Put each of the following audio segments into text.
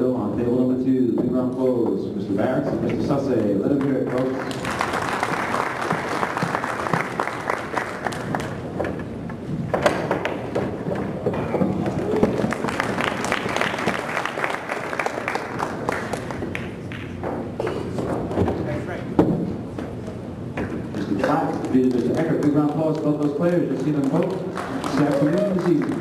On table number 2, big round of applause, Mr. Barrett and Mr. Sansouci. Let them hear it, folks. Mr. Black, Mr. Eckert, big round of applause to both those players. You'll see them both this afternoon and this evening.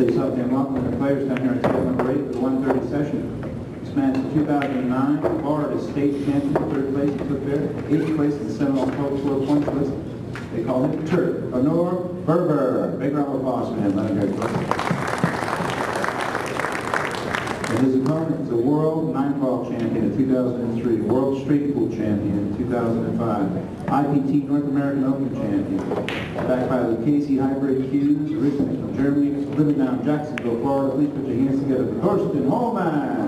Please help me welcome the players down here on table number 8 for the 1:30 session. This man is the 2009 Florida State Champion, 3rd place. He took there, 8th place in the Seminole 12 points list. They call him Turk. Honor Berber. Big round of applause, man. Let him hear it. And his opponent is the World 9-ball champion in 2003, World Street Pool champion in 2005, IPT North American Open champion, backed by the Casey Hybrid Hughes, originally from Germany, living now in Jacksonville, Florida. Please put your hands together for Thorsten Holman.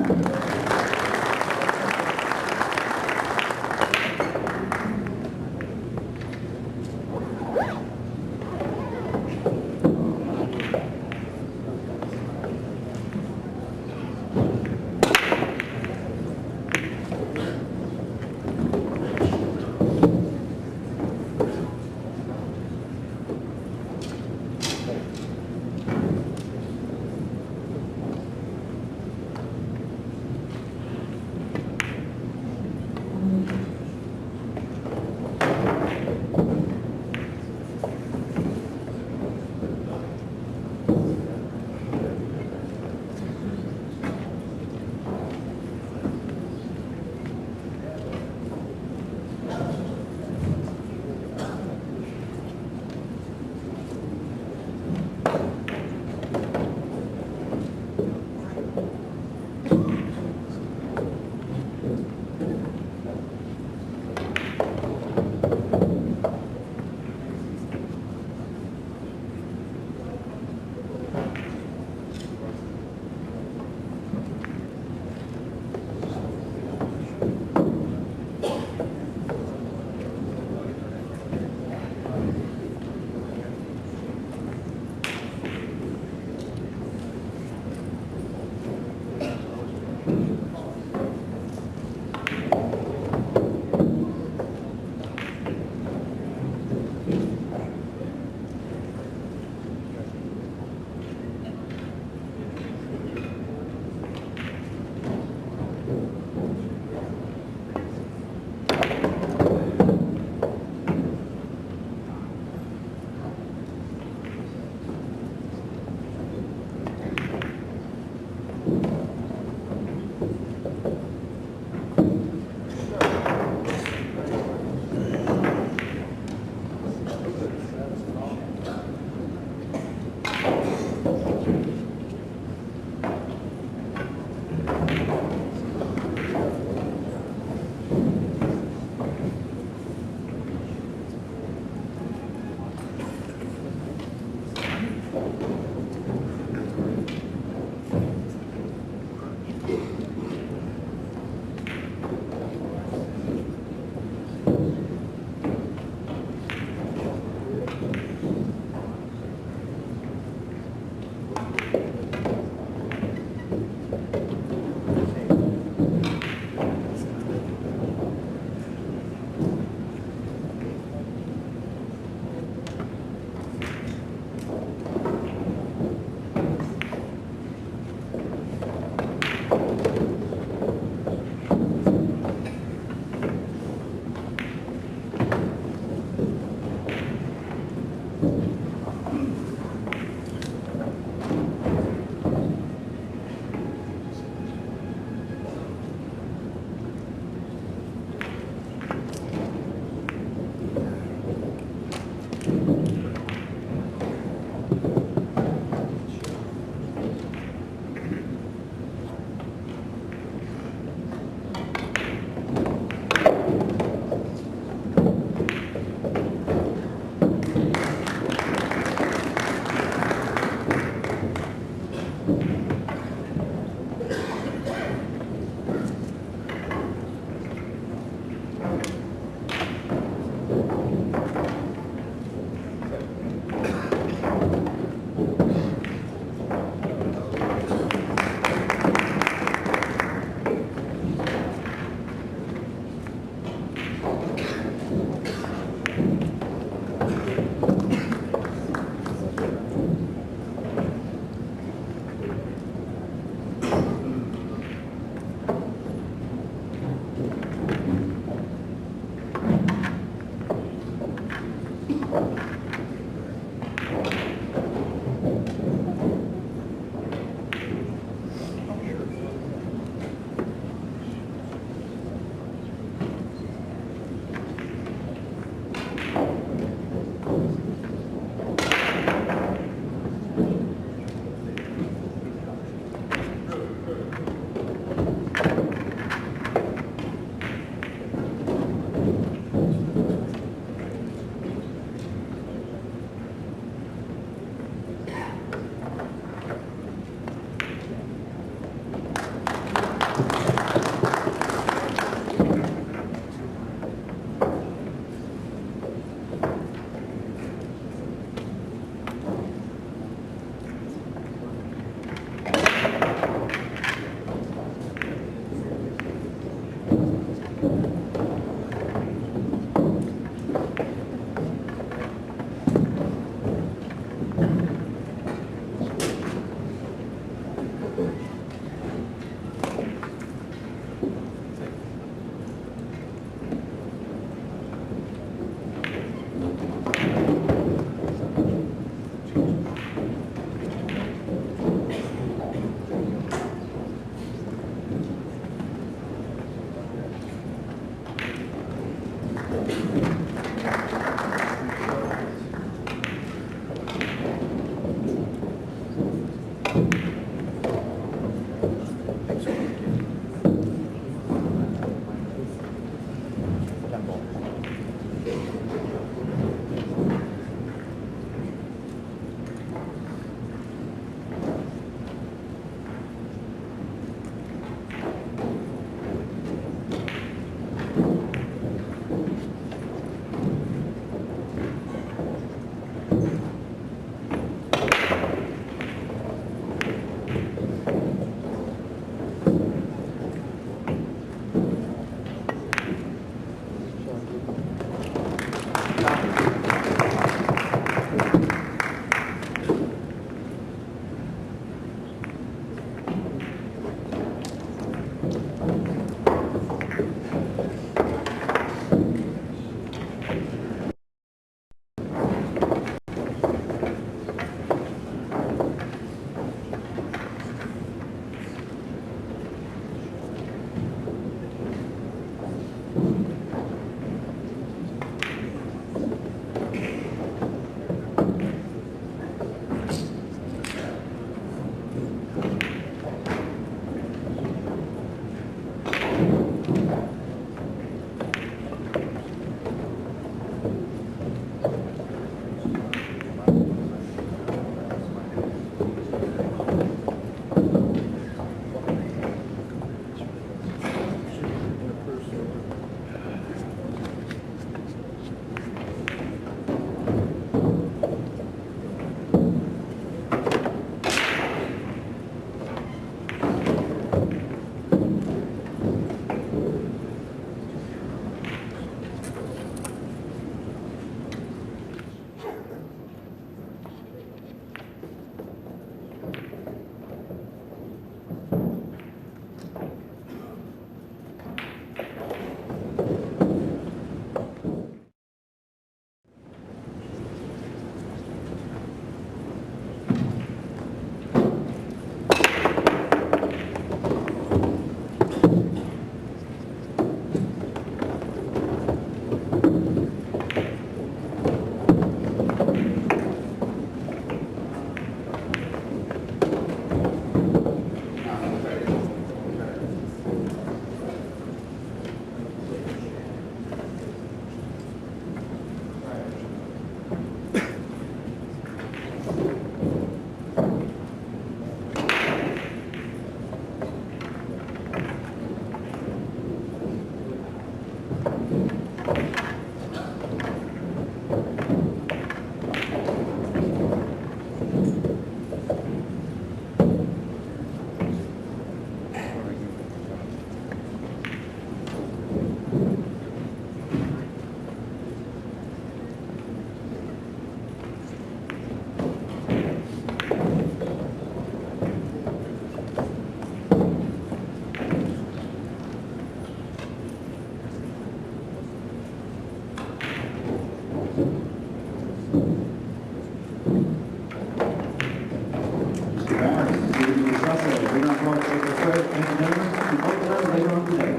the players and gentlemen, to vote for them later on today.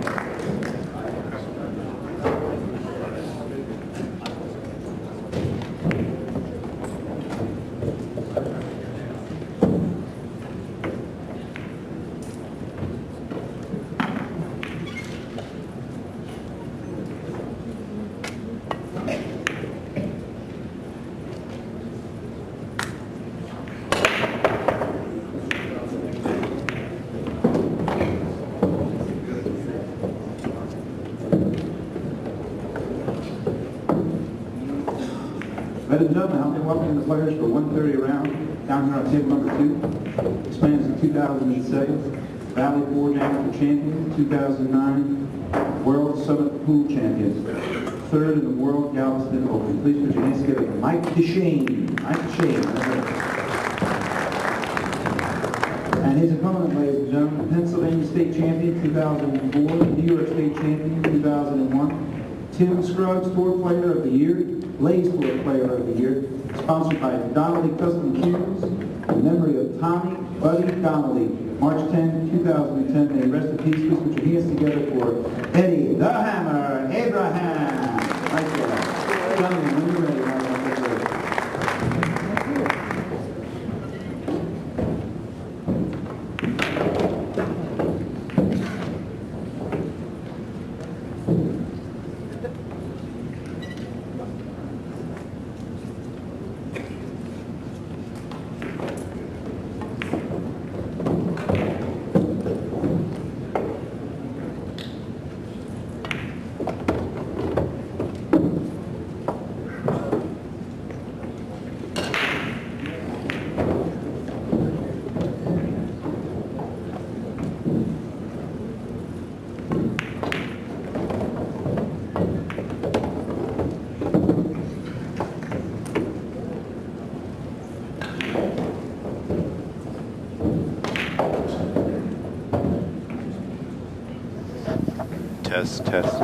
Ladies and gentlemen, help me welcome the players for 1:30 round down here on table number 2. This man is the 2007 Valley Board National Champion, 2009 World Summit Pool Champions, third in the World Galveston Open. Please put your hands together for Mike DeShane. Mike DeShane. And his opponent, ladies and gentlemen, Pennsylvania State Champion, 2004, New York State Champion, 2001, Tim Scruggs, Tour Player of the Year, Blaze Tour Player of the Year, sponsored by Donnelly Custom Cues, in memory of Tommy Buddy Donnelly, March 10, 2010. May he rest in peace. Please put your hands together for Eddie the Hammer Abraham. Right there. Gentlemen, when you're ready, I'll take it. Test, test.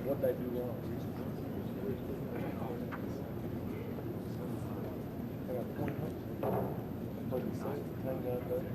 What did I do wrong? I got 20. But it's 10 got better.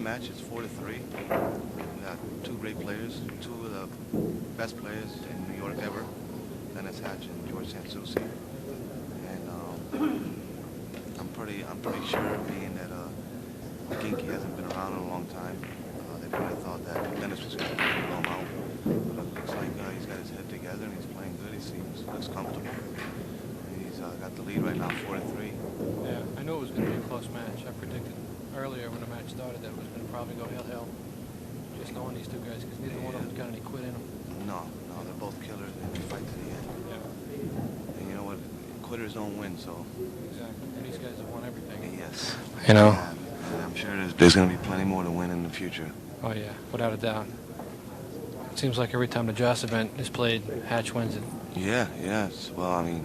Match, it's 4-3. We got two great players, two of the best players in New York ever, Dennis Hatch and George Sansouci. And I'm pretty sure, being that Ginky hasn't been around in a long time, they probably thought that Dennis was going to blow him out. But it looks like he's got his head together and he's playing good. He looks comfortable. He's got the lead right now, 4-3. Yeah, I knew it was going to be a close match. I predicted earlier when the match started that it was going to probably go hill-hill. Just knowing these two guys, because neither one of them's got any quit in them. No, they're both killers and they fight to the end. Yeah. And you know what? Quitters don't win, so. Exactly. And these guys have won everything. Yes. You know? And I'm sure there's going to be plenty more to win in the future. Oh, yeah, without a doubt. It seems like every time the Joss event is played, Hatch wins it. Yeah. Well, I mean,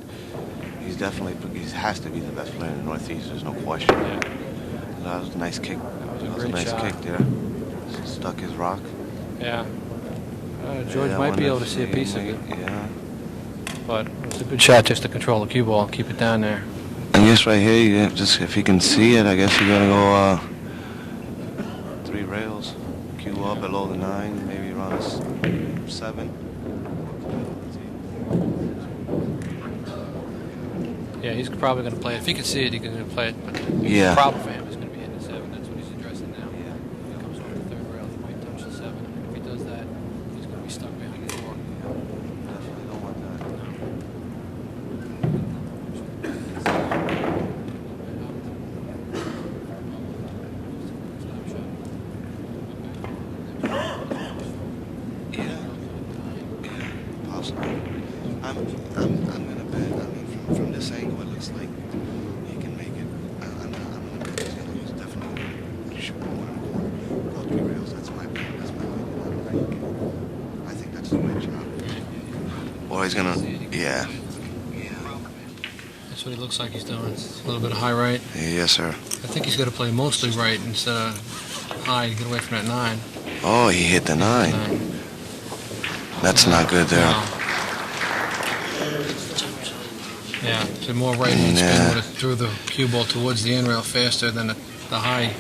he has to be the best player in the Northeast. There's no question. Yeah. That was a nice kick. That was a nice kick there. Stuck his rock. Yeah. George might be able to see a piece of it. Yeah. But it's a good shot just to control the cue ball and keep it down there. I guess right here, just if he can see it, I guess you got to go 3 rails. Cue up below the 9, maybe around 7. Yeah, he's probably going to play it. If he can see it, he's going to play it. But yeah. The problem for him is going to be hitting the 7. That's what he's addressing now. Yeah. If he comes over the 3rd rail, he might touch the 7. And if he does that, he's going to be stuck behind the 4. Definitely don't want that. Yeah, possibly. I'm gonna bet. I mean, from this angle, it looks like he can make it. I'm gonna bet he's definitely gonna shoot one in the corner. Go 3 rails. That's my bet. I think that's the right job. Or he's gonna, yeah. That's what he looks like he's doing. A little bit of high right. Yes, sir. I think he's going to play mostly right instead of high. Get away from that 9. Oh, he hit the 9. That's not good there. No. Yeah, so more right hand spin would have threw the cue ball towards the end rail faster than the high.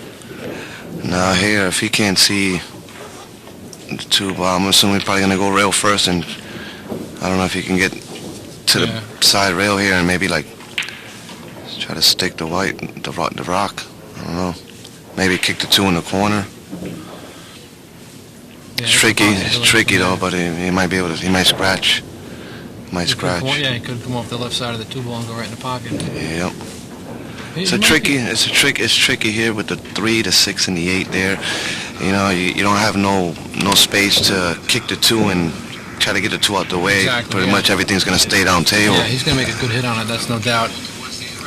Now here, if he can't see the 2 ball, I'm assuming he's probably going to go rail first, and I don't know if he can get to the side rail here and maybe like try to stick the rock. I don't know. Maybe kick the 2 in the corner. Yeah, It's tricky though, but he might be able to. He might scratch. Yeah, he could come off the left side of the 2 ball and go right in the pocket. Yep. It's tricky here with the 3, the 6, and the 8 there. You know, you don't have no space to kick the 2 and try to get the 2 out the way. Exactly, Pretty much everything's gonna stay down tail. Yeah, he's gonna make a good hit on it. That's no doubt.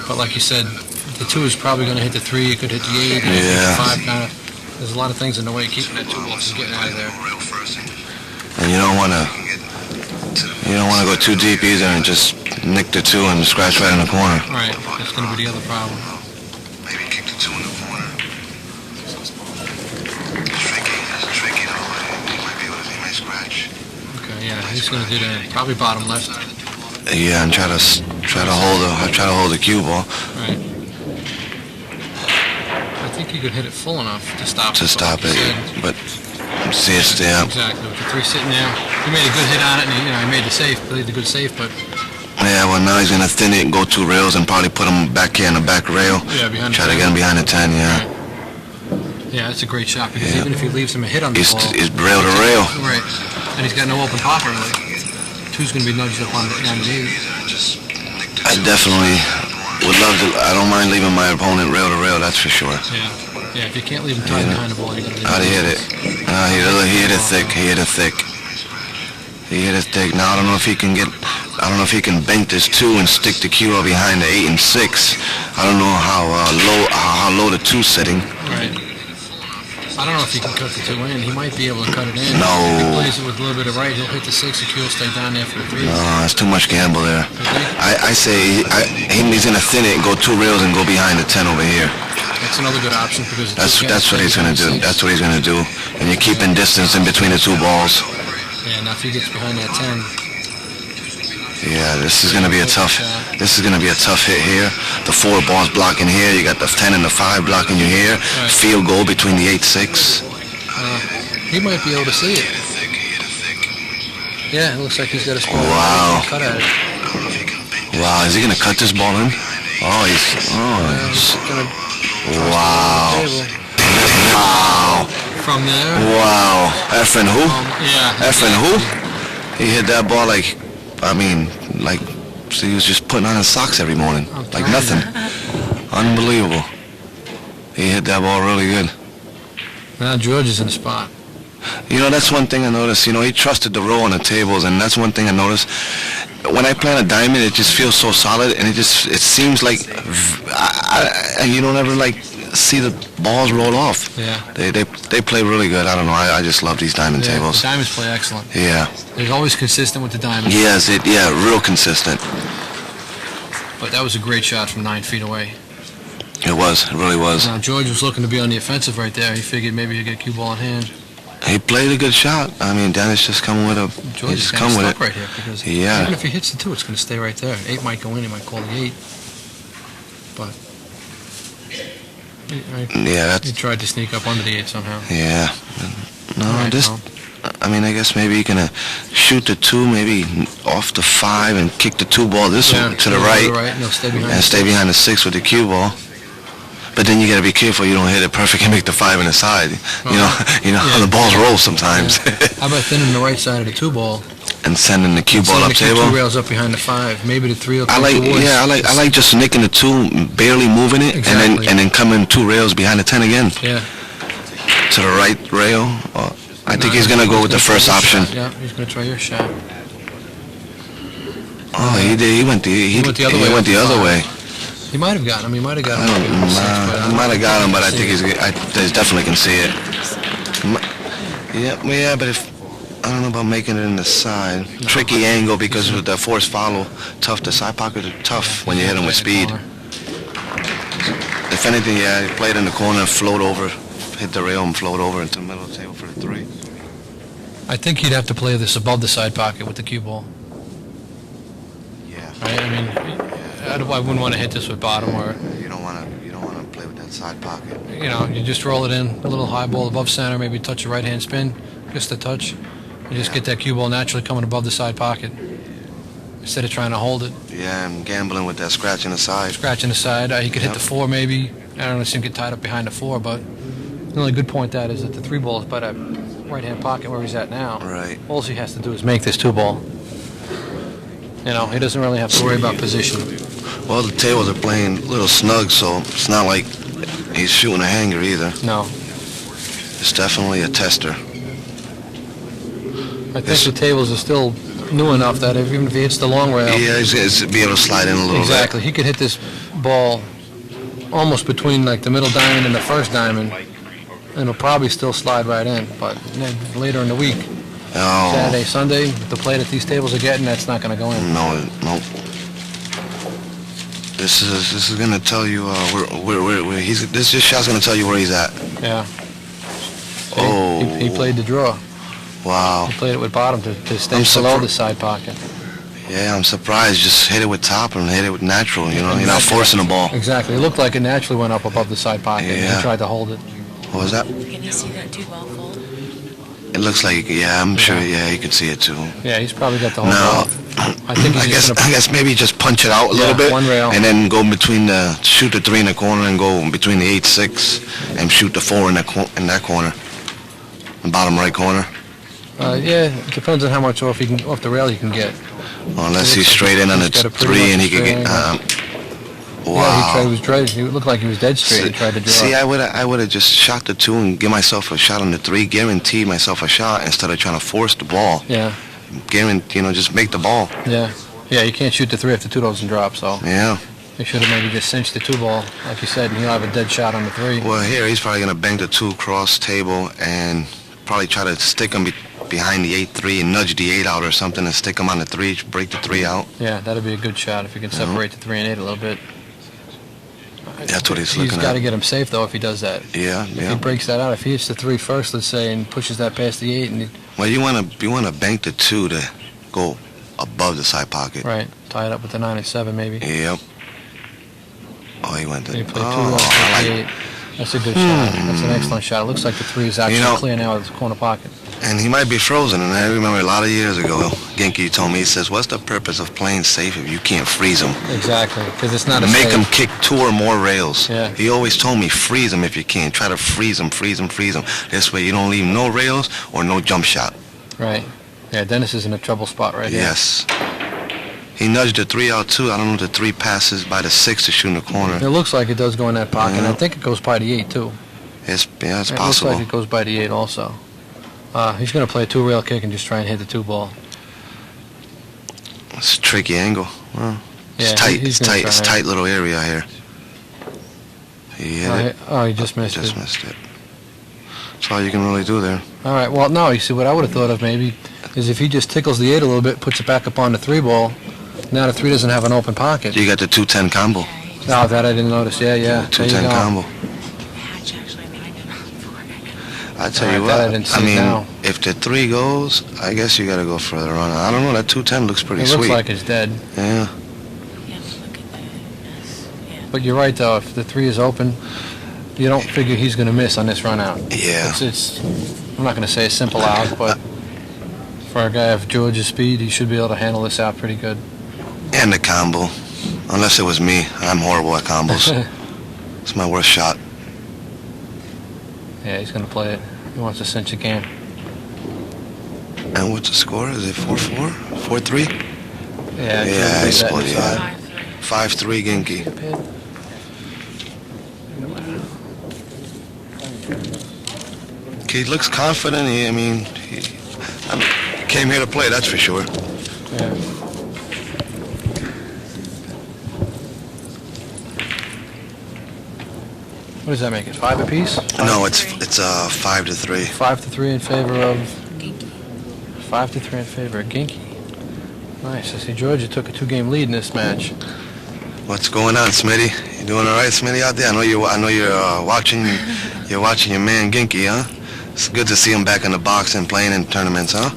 But like you said, the 2 is probably gonna hit the 3. It could hit the 8. Yeah. The 5 kind of. There's a lot of things in the way keeping that 2 ball from getting out of there. And you don't want to You don't want to go too deep either and just nick the 2 and scratch right in the corner. Right. That's going to be the other problem. Maybe kick the 2 in the corner. It's tricky though. He might scratch. Okay, yeah, he's going to do that. Probably bottom left. Yeah, and try to hold the cue ball. Right. I think you could hit it full enough to stop To it. stop it, but see it stay up. Exactly. With the 3 sitting there, he made a good hit on it, and he made the safe, played the good safe, but Yeah, well now he's gonna thin it and go 2 rails and probably put him back here in the back rail. yeah, behind. Try to get him behind the 10, yeah. Right. Yeah, that's a great shot because even if he leaves him a hit on the He's ball, rail to rail. right, and he's got no open pocket really. 2's going to be nudged up on the 8. I definitely would love to. I don't mind leaving my opponent rail to rail. That's for sure. Yeah, if you can't leave him tight behind the ball, you got to leave him. I'd hit it. He hit it thick. He hit it thick. He hit it thick. Now I don't know if he can get. I don't know if he can bank this 2 and stick the cue ball behind the 8 and 6. I don't know how low the 2's sitting. Right. I don't know if he can cut the 2 in. He might be able to cut it in. No. If he plays it with a little bit of right, he'll hit the 6. The cue will stay down there for the 3. No, that's too much gamble there. Okay. I say he's gonna thin it and go 2 rails and go behind the 10 over here. That's another good option because That's what he's gonna do. That's what he's gonna do. And you're keeping distance in between the 2 balls. Yeah, now if he gets behind that 10. Yeah, this is gonna be a tough hit here. The 4 balls blocking here. You got the 10 and the 5 blocking you here. Right. Field goal between the 8-6. He might be able to see it. Yeah, it looks like he's got a spot. Wow. Cut at it. Wow, is he gonna cut this ball in? Wow. Wow. From there. Wow. Effing who? Yeah. Effing who? He hit that ball like so he was just putting on his socks every morning. Like nothing. Unbelievable. He hit that ball really good. Now George is in the spot. You know, that's one thing I noticed. You know, he trusted the row on the tables, and that's one thing I noticed. When I play on a diamond, it just feels so solid, and it seems like you don't ever see the balls roll off. Yeah. They play really good. I don't know. I just love these diamond tables. The diamonds play excellent. Yeah. They're always consistent with the diamonds. Yes. Real consistent. But that was a great shot from 9 feet away. It was. It really was. Now George was looking to be on the offensive right there. He figured maybe he'd get a cue ball in hand. He played a good shot. I mean, Dennis just coming with a. George He is just kind of come with stuck it. right here because Yeah. even if he hits the 2, it's going to stay right there. 8 might go in. He might call the 8. But Yeah. he tried to sneak up under the 8 somehow. Yeah. No, All right, well, I mean, I guess maybe you can shoot the 2, maybe off the 5, and kick the 2 ball this way to the right, and he'll stay behind. and stay behind the 6 with the cue ball. But then you got to be careful you don't hit it perfect and make the 5 in the side. You know how the balls roll sometimes. How about thinning the right side of the 2 ball? And sending the cue ball Sending up the cue table. 2 rails up behind the 5. Maybe the 3 will I come like, towards. yeah, I like just nicking the 2, barely moving it, Exactly. and then coming 2 rails behind the 10 again Yeah. to the right rail. I think he's gonna go with the first option. Yeah, he's going to try your shot. Oh, he did. He went the other way. He went the other way. He might have gotten him. He might have got I him. don't know. He might have got him, but I think he definitely can see it. Yeah, but I don't know about making it in the side. Tricky angle because with the force follow, tough. The side pockets are tough when you hit them with speed. If anything, yeah, he played in the corner, float over, hit the rail and float over into the middle of the table for the 3. I think he'd have to play this above the side pocket with the cue ball. Yeah. Right? I mean, I wouldn't want to hit this with bottom or, You don't want to play with that side pocket. you just roll it in, a little high ball above center, maybe touch a right-hand spin, just a touch. You just get that cue ball naturally coming above the side pocket instead of trying to hold it. Yeah, and gambling with that scratch in the side. Scratching the side. He could hit the 4 maybe. I don't know, see him get tied up behind the 4, but the only good point that is that the 3 ball is by that right-hand pocket where he's at now. Right. All he has to do is make this 2 ball. He doesn't really have to worry about position. Well, the tables are playing a little snug, so it's not like he's shooting a hanger either. No. It's definitely a tester. I think the tables are still new enough that even if he hits the long rail... Yeah, he's be able to slide in a little Exactly. He could hit this ball almost between the middle diamond and the first diamond, and it'll probably still slide right in. But then later in the week, Oh. Saturday, Sunday, the play that these tables are getting, that's not going to go in. No. This is gonna tell you where he's. This shot's gonna tell you where he's at. Yeah. Oh. He played the draw. Wow. He played it with bottom to stay I'm below the side pocket. Yeah, I'm surprised. Just hit it with top and hit it with natural. You know, you're not forcing the ball. Exactly. It looked like it naturally went up above the side pocket. Yeah. He tried to hold it. What was that? Can you see that 2-ball fold? It looks like, yeah, I'm sure, yeah, you can see it too. Yeah, he's probably got the whole No, ball. I think he's just I guess maybe just punch it out a little bit, one rail. and then go between shoot the 3 in the corner and go between the 8-6 and shoot the 4 in that corner, the bottom right corner. Yeah, it depends on how much off the rail you can get. Unless he's straight in on the He's got a pretty 3 and he much could get. Yeah, Wow. he looked like he was dead straight. He tried to draw. See, I would have just shot the 2 and give myself a shot on the 3, guarantee myself a shot instead of trying to force the ball. Yeah. Guarantee, just make the ball. Yeah. Yeah, you can't shoot the 3 if the 2 doesn't drop, so Yeah. you should have maybe just cinched the 2 ball, like you said, and he'll have a dead shot on the 3. Well, here he's probably gonna bang the 2 cross table and probably try to stick him behind the 8-3 and nudge the 8 out or something and stick him on the 3, break the 3 out. Yeah, that'd be a good shot if you can separate the 3 and 8 a little bit. That's what he's looking He's got at. to get him safe, though, if he does that. Yeah, If he yeah. breaks that out, if he hits the 3 first, let's say, and pushes that past the 8, and Well, you wanna bank the 2 to go above the side pocket. right, tie it up with the 9 and 7, maybe. Yep. Oh, he went to. He played 2 Oh, off I the like. 8. That's a good shot. That's an excellent shot. It looks like the 3 is actually clear now with his corner pocket. And he might be frozen. And I remember a lot of years ago, Genki told me, he says, "What's the purpose of playing safe if you can't freeze him? Exactly, because it's not a Make safe. him kick 2 or more rails." Yeah. He always told me, freeze him if you can. Try to freeze him. This way you don't leave no rails or no jump shot. Right. Yeah, Dennis is in a trouble spot right here. Yes. He nudged the 3 out too. I don't know if the 3 passes by the 6 to shoot in the corner. It looks like it does go in that pocket. Yeah. I think it goes by the 8, too. It's It looks possible. like it goes by the 8 also. He's going to play a 2-rail kick and just try and hit the 2 ball. It's a tricky angle. Well, Yeah, it's tight. he's It's gonna tight. It's try. tight little area here. He hit it. He just missed Just it. missed it. That's all you can really do there. All right, well, no, you see, what I would have thought of maybe is if he just tickles the 8 a little bit, puts it back up on the 3 ball, now the 3 doesn't have an open pocket. You got the 2-10 combo. Oh, that I didn't notice. Yeah. There you 2-10 go. combo. Hatch actually made it before. I tell All you right, that I what. didn't I see mean, now. if the 3 goes, I guess you got to go further on. I don't know. That 2-10 looks pretty It sweet. looks like it's dead. Yeah. Yeah, look at that. Yeah. But you're right, though. If the 3 is open, you don't figure he's going to miss on this run out. Yeah. It's I'm not going to say a simple out, but for a guy of George's speed, he should be able to handle this out pretty good. And the combo. Unless it was me. I'm horrible at combos. It's my worst shot. Yeah, he's going to play it. He wants to cinch a game. And what's the score? Is it 4-4? 4-3? Yeah, Yeah, he's split, yeah. 5-3. 5-3 Genki. He looks confident. He came here to play, that's for sure. Yeah. What does that make it? 5 apiece? No, it's 5-3. 5-3 in favor of 5-3 in favor of Genki. Nice. I see Georgia took a 2-game lead in this match. What's going on, Smitty? You doing all right, Smitty, out there? I know you're watching. You're watching your man Genki, huh? It's good to see him back in the box and playing in tournaments, huh?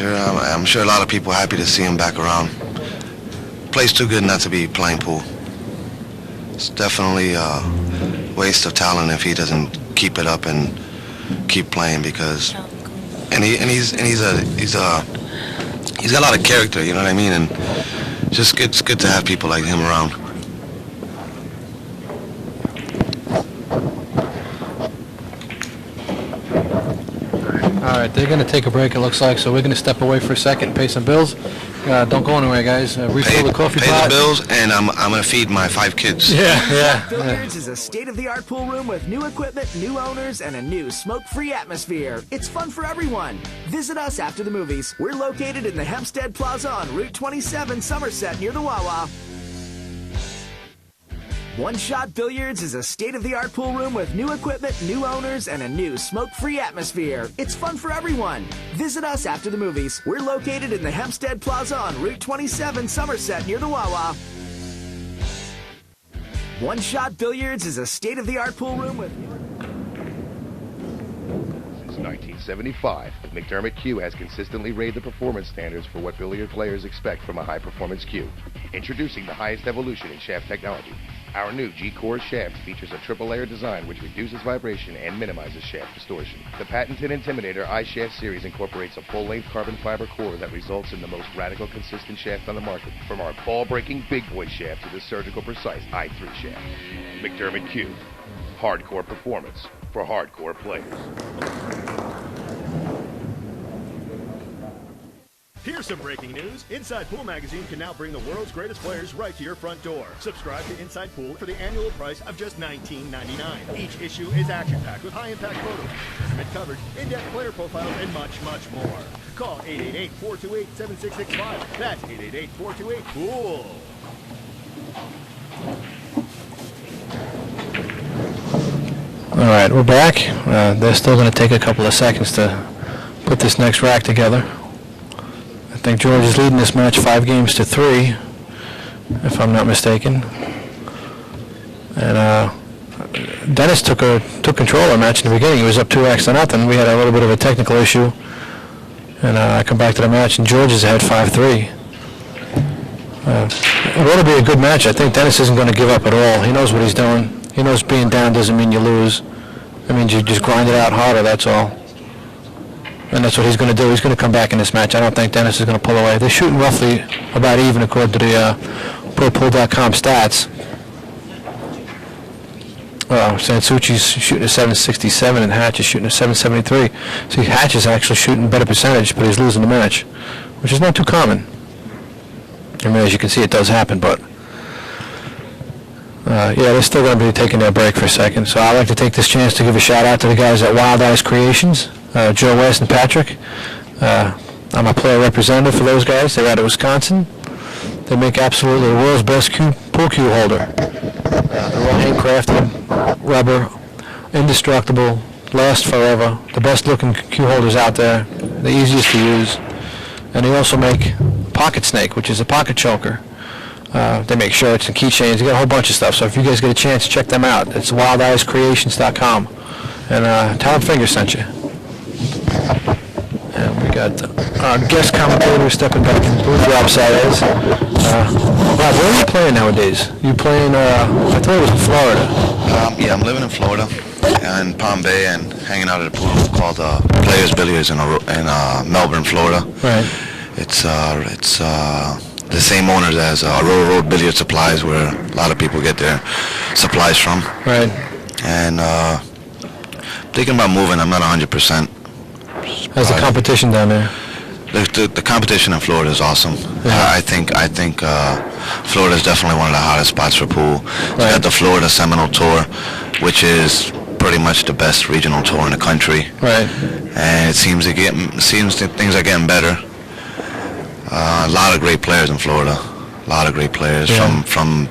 I'm sure a lot of people are happy to see him back around. Plays too good not to be playing pool. It's definitely a waste of talent if he doesn't keep it up and keep playing because he's got a lot of character, you know what I mean? And just it's good to have people like him around. All right, they're going to take a break, it looks like, so we're going to step away for a second and pay some bills. Don't go anywhere, guys. Refill the coffee Pay pot. the bills, and I'm going to feed my 5 kids. Yeah. Billiards is a state-of-the-art pool room with new equipment, new owners, and a new smoke-free atmosphere. It's fun for everyone. Visit us after the movies. We're located in the Hempstead Plaza on Route 27, Somerset, near the Wawa. One Shot Billiards is a state-of-the-art pool room with new equipment, new owners, and a new smoke-free atmosphere. It's fun for everyone. Visit us after the movies. We're located in the Hempstead Plaza on Route 27, Somerset, near the Wawa. One Shot Billiards is a state-of-the-art pool room with... Since 1975, McDermott Cue has consistently raised the performance standards for what billiard players expect from a high-performance cue. Introducing the highest evolution in shaft technology. Our new G-Core shaft features a triple-layer design which reduces vibration and minimizes shaft distortion. The patented Intimidator iShaft series incorporates a full-length carbon fiber core that results in the most radical consistent shaft on the market, from our ball-breaking big boy shaft to the surgical precise i3 shaft. McDermott Cue. Hardcore performance for hardcore players. Here's some breaking news. Inside Pool Magazine can now bring the world's greatest players right to your front door. Subscribe to Inside Pool for the annual price of just $19.99. Each issue is action-packed with high-impact photos, tournament coverage, in-depth player profiles, and much, much more. Call 888-428-7665. That's 888-428-POOL. All right, we're back. They're still going to take a couple of seconds to put this next rack together. I think George is leading this match 5-3, if I'm not mistaken. And Dennis took control of the match in the beginning. He was up 2-0. We had a little bit of a technical issue, and I come back to the match, and George is ahead 5-3. It ought to be a good match. I think Dennis isn't going to give up at all. He knows what he's doing. He knows being down doesn't mean you lose. It means you just grind it out harder, that's all. And that's what he's going to do. He's going to come back in this match. I don't think Dennis is going to pull away. They're shooting roughly about even according to the ProPool.com stats. Sansouci's shooting a 767 and Hatch is shooting a 773. See, Hatch is actually shooting better percentage, but he's losing the match, which is not too common. I mean, as you can see, it does happen, but yeah, they're still going to be taking their break for a second. So I'd like to take this chance to give a shout out to the guys at Wild Eyes Creations, Joe West and Patrick. I'm a player representative for those guys. They're out of Wisconsin. They make absolutely the world's best pool cue holder. They're all handcrafted, rubber, indestructible, last forever. The best looking cue holders out there. The easiest to use. And they also make Pocket Snake, which is a pocket choker. They make shirts and keychains. They got a whole bunch of stuff. So if you guys get a chance, check them out. It's wildeyeScreations.com. And Tom Finger sent you. And we got our guest commentator stepping back in the booth, Rob Saez. Rob, where are you playing nowadays? You playing, I thought it was in Florida. Yeah, I'm living in Florida, in Palm Bay, and hanging out at a pool called Players Billiards in Melbourne, Florida. Right. It's the same owners as Row Road Billiard Supplies, where a lot of people get their supplies from. Right. And thinking about moving. I'm not 100%. How's the competition down there? The competition in Florida is awesome. Yeah. I think Florida is definitely one of the hottest spots for pool. They got the Florida Seminole Tour, which is pretty much the best regional tour in the country. Right. And it seems that things are getting better. A lot of great players in Florida. A lot of great players. Yeah. From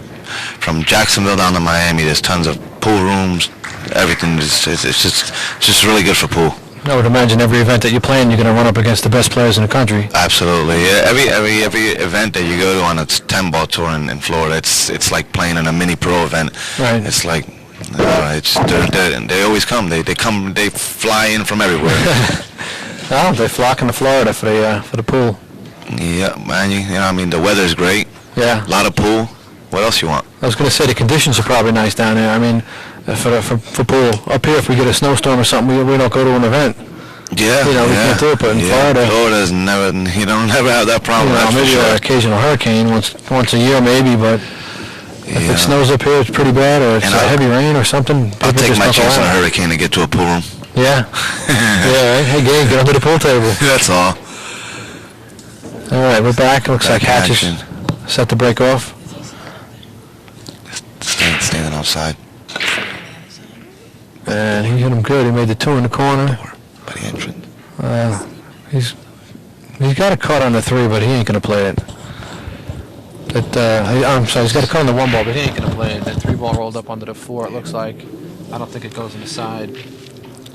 Jacksonville down to Miami. There's tons of pool rooms. Everything is it's just really good for pool. I would imagine every event that you're playing, you're going to run up against the best players in the country. Absolutely. Yeah, every event that you go to on a 10-ball tour in Florida, it's like playing in a mini pro event. Right. It's like they always come. They fly in from everywhere. Oh, they're flocking to Florida for the pool. Yeah, man. You know, I mean, the weather's great. Yeah. A lot of pool. What else you want? I was going to say the conditions are probably nice down there. I mean, for pool. Up here, if we get a snowstorm or something, we don't go to an event. Yeah. You know, we can't do it, but in Florida, Florida's never. You don't never have that problem. You know, maybe an occasional hurricane once a year, maybe, but if it snows up here, it's pretty bad, or it's heavy rain or something. I'll take my chance on a hurricane to get to a pool room. Yeah. Yeah. Right? Hey, gang, get under the pool table. That's all. All right, we're back. Looks like Hatch is set to break off. Standing outside. And he hit him good. He made the 2 in the corner. By the entrance. He's got a cut on the 3, but he ain't gonna play it. I'm sorry, he's got to come on the 1 ball, but he ain't going to play it. That 3 ball rolled up onto the 4, it looks like. I don't think it goes in the side.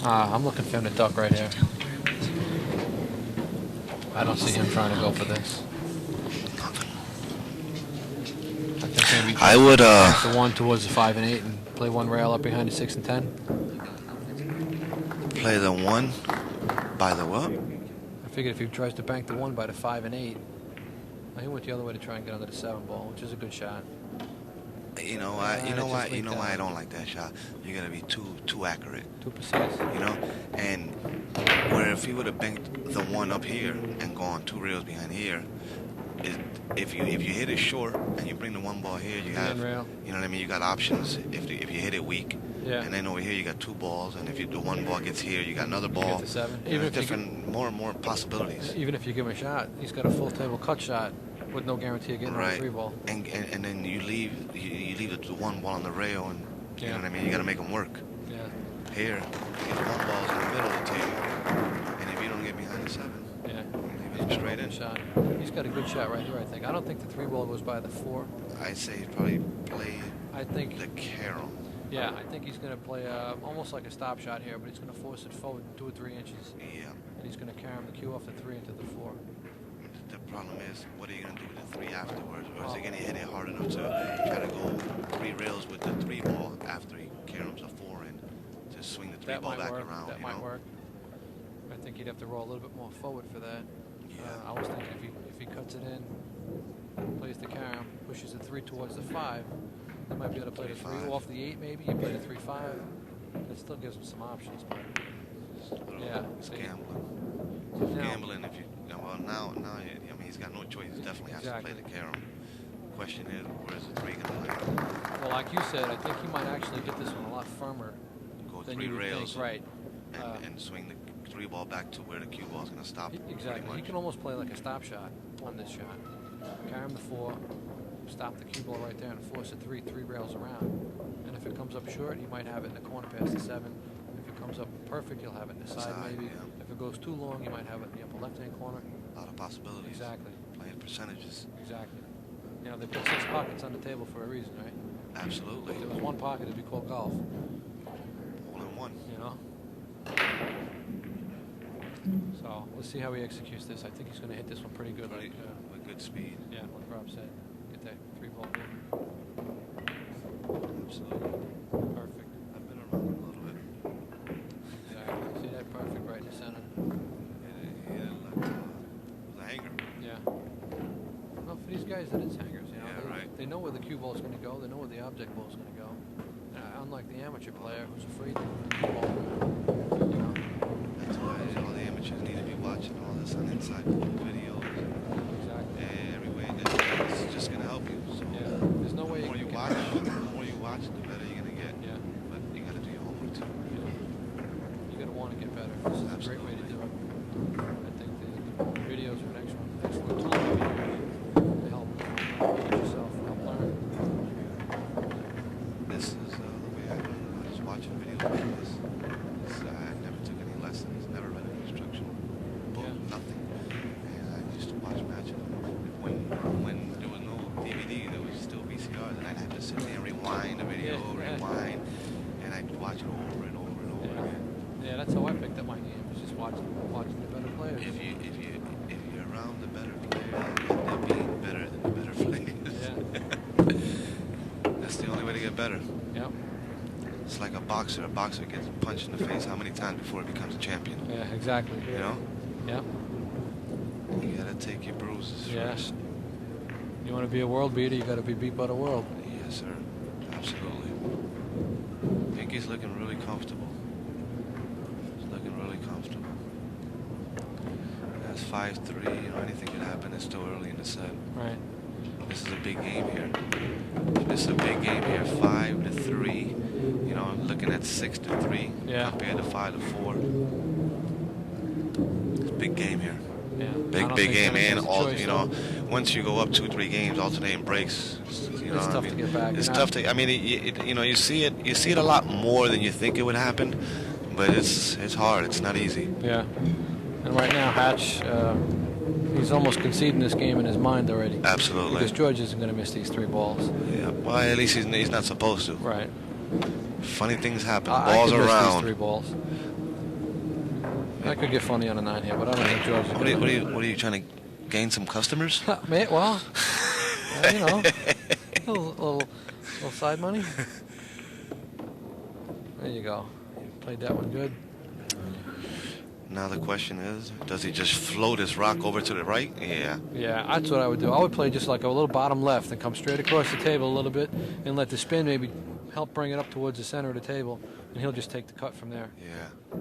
I'm looking for him to duck right here. I don't see him trying to go for this. I think maybe I would the 1 towards the 5 and 8 and play 1 rail up behind the 6 and 10. play the 1 by the what? I figured if he tries to bank the 1 by the 5 and 8, he went the other way to try and get under the 7 ball, which is a good shot. You know why I don't like that shot. You gotta be too accurate. Too precise. You know, and where if he would have banked the 1 up here and gone 2 rails behind here, if you hit it short and you bring the 1 ball here, you have, rail. you know what I mean. You got options. If you hit it weak, yeah. And then over here you got 2 balls, and if the 1 ball gets here, you got another ball. You get the 7. Even different, more and more possibilities. Even if you give him a shot, he's got a full table cut shot with no guarantee of getting on the 3 ball. And then you leave the 1 ball on the rail, and you know what I mean. You got to make them work. Yeah. Here, you get 1 ball's in the middle of the table, and if you don't get behind the 7, yeah, leave it straight in. Shot. He's got a good shot right here, I think. I don't think the 3 ball goes by the 4. I'd say he'd probably play. I think the carom. Yeah, I think he's going to play almost like a stop shot here, but he's going to force it forward 2 or 3 inches. Yeah. And he's going to carry the cue off the 3 into the 4. The problem is, what are you going to do with the 3 afterwards? Or is he going to hit it hard enough to try to go 3 rails with the 3 ball after he caroms a 4 and to swing the 3 ball back around? That might work. I think he'd have to roll a little bit more forward for that. Yeah. I was thinking if he cuts it in, plays the carom, pushes the 3 towards the 5, he might be able to play the 3 off the 8 maybe. You play the 3-5. That still gives him some options, but yeah, it's gambling. Now, Gambling if you now I mean he's got no choice. He definitely has to play the carom. Question is, where's the 3 going to land? Well, like you said, I think he might actually get this one a lot firmer Go than 3 you would rails, think, right? And swing the 3 ball back to where the cue ball is going to stop. Exactly. He can almost play like a stop shot on this shot. Carom the 4, stop the cue ball right there, and force the 3 rails around. And if it comes up short, he might have it in the corner past the 7. If it comes up perfect, he'll have it in the side maybe. Yeah. If it goes too long, he might have it in the upper left-hand corner. A lot of possibilities. Exactly. Playing percentages. Exactly. You know, they put 6 pockets on the table for a reason, right? Absolutely. If there was 1 pocket, it'd be called golf. All in one. You know? So let's see how he executes this. I think he's going to hit this one pretty good. With good speed. Yeah, like Rob said. Get that 3 ball in. Absolutely. Perfect. I've been around a little bit. Exactly. See that? Perfect right in the center. Yeah, like the hanger. Yeah. Well, for these guys, it is hangers. You know, Yeah, right. They know where the cue ball is going to go. They know where the object ball is going to go. Unlike the amateur player who's afraid to cue ball. You know. That's why all the amateurs need to be watching all this on Inside videos. Exactly. Every way. It's just going to help you. So Yeah. There's no way the more you watch, the better you're going to get. Yeah. But you got to do your homework too. You're going to want to get better. This is a great way to do it. I think the videos are an excellent tool to help teach yourself, help learn. This is the way I learned. I was watching videos like this. I never took any lessons, never read an instructional book, nothing. And I used to watch matches. When there was no DVD, there was still VCRs, and I'd have to sit there and rewind the video, rewind, and I'd watch it over and over and over again. Yeah, that's how I picked up my game. Was just watching the better players. If you're around the better players, you end up being better than the better players. Yeah. That's the only way to get better. Yep. It's like a boxer. A boxer gets punched in the face how many times before he becomes a champion? Yeah, exactly. You know? Yeah. You gotta take your bruises first. You want to be a world beater, you got to be beat by the world. Yes, sir. Absolutely. Pinky's looking really comfortable. He's looking really comfortable. That's 5-3. You know, anything could happen. It's still early in the set. Right. This is a big game here. This is a big game here. 5-3. You know, looking at 6-3 compared to 5-4. It's a big game here. Yeah. Big game, and all you know. Once you go up 2-3 games, alternating breaks. You know, it's tough to get back. It's tough to. I mean, you know, you see it. You see it a lot more than you think it would happen, but it's hard. It's not easy. Yeah. And right now, Hatch He's almost conceding this game in his mind already. Absolutely. Because George isn't going to miss these 3 balls. Yeah. Well, at least he's not supposed to. Right. Funny things happen. I Balls could miss around. these 3 balls. I could get funny on a 9 here, but I don't think George is What are you trying to gain some customers? Mate, well, you know, a little side money. There you go. You played that one good. Now the question is, does he just float his rock over to the right? Yeah. Yeah, that's what I would do. I would play just like a little bottom left and come straight across the table a little bit and let the spin maybe help bring it up towards the center of the table, and he'll just take the cut from there. Yeah.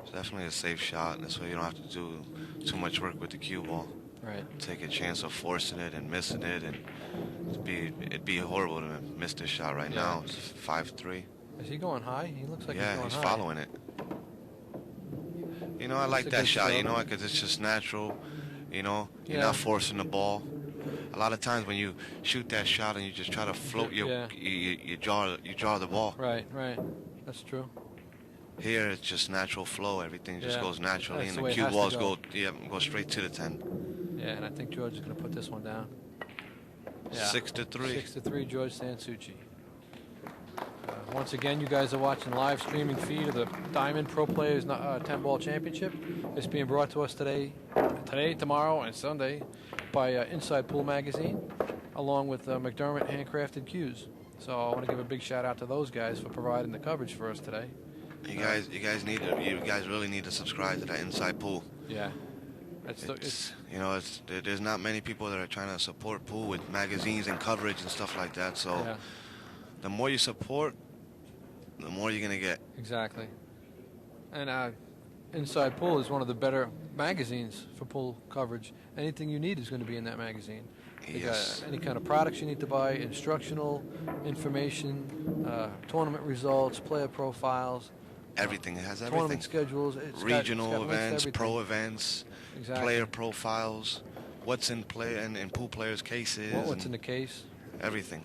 It's definitely a safe shot. This way you don't have to do too much work with the cue ball. Right. Take a chance of forcing it and missing it, and it'd be horrible to miss this shot right now. It's 5-3. Is he going high? He looks like he's going high. Yeah, he's following it. You know, I like that shot, you know, because it's just natural. You know, you're not forcing the ball. A lot of times when you shoot that shot and you just try to float you draw the ball. Right. That's true. Here it's just natural flow. Everything just goes naturally, That's and the cue balls go straight to the 10. Yeah, and I think George is going to put this one down. Yeah. 6-3. 6-3, George Sansouci. Once again, you guys are watching live streaming feed of the Diamond Pro Players 10-Ball Championship. It's being brought to us today, tomorrow, and Sunday by Inside Pool Magazine, along with McDermott Handcrafted Cues. So I want to give a big shout out to those guys for providing the coverage for us today. You guys really need to subscribe to that Inside Pool. Yeah. There's not many people that are trying to support pool with magazines and coverage and stuff like that. So the more you support, the more you're gonna get. Exactly. And Inside Pool is one of the better magazines for pool coverage. Anything you need is going to be in that magazine. Yes. Any kind of products you need to buy, instructional information, tournament results, player profiles. Everything. It has everything. Tournament schedules. Regional events, pro events, player profiles, what's in play and in pool players' cases. What's in the case. Everything.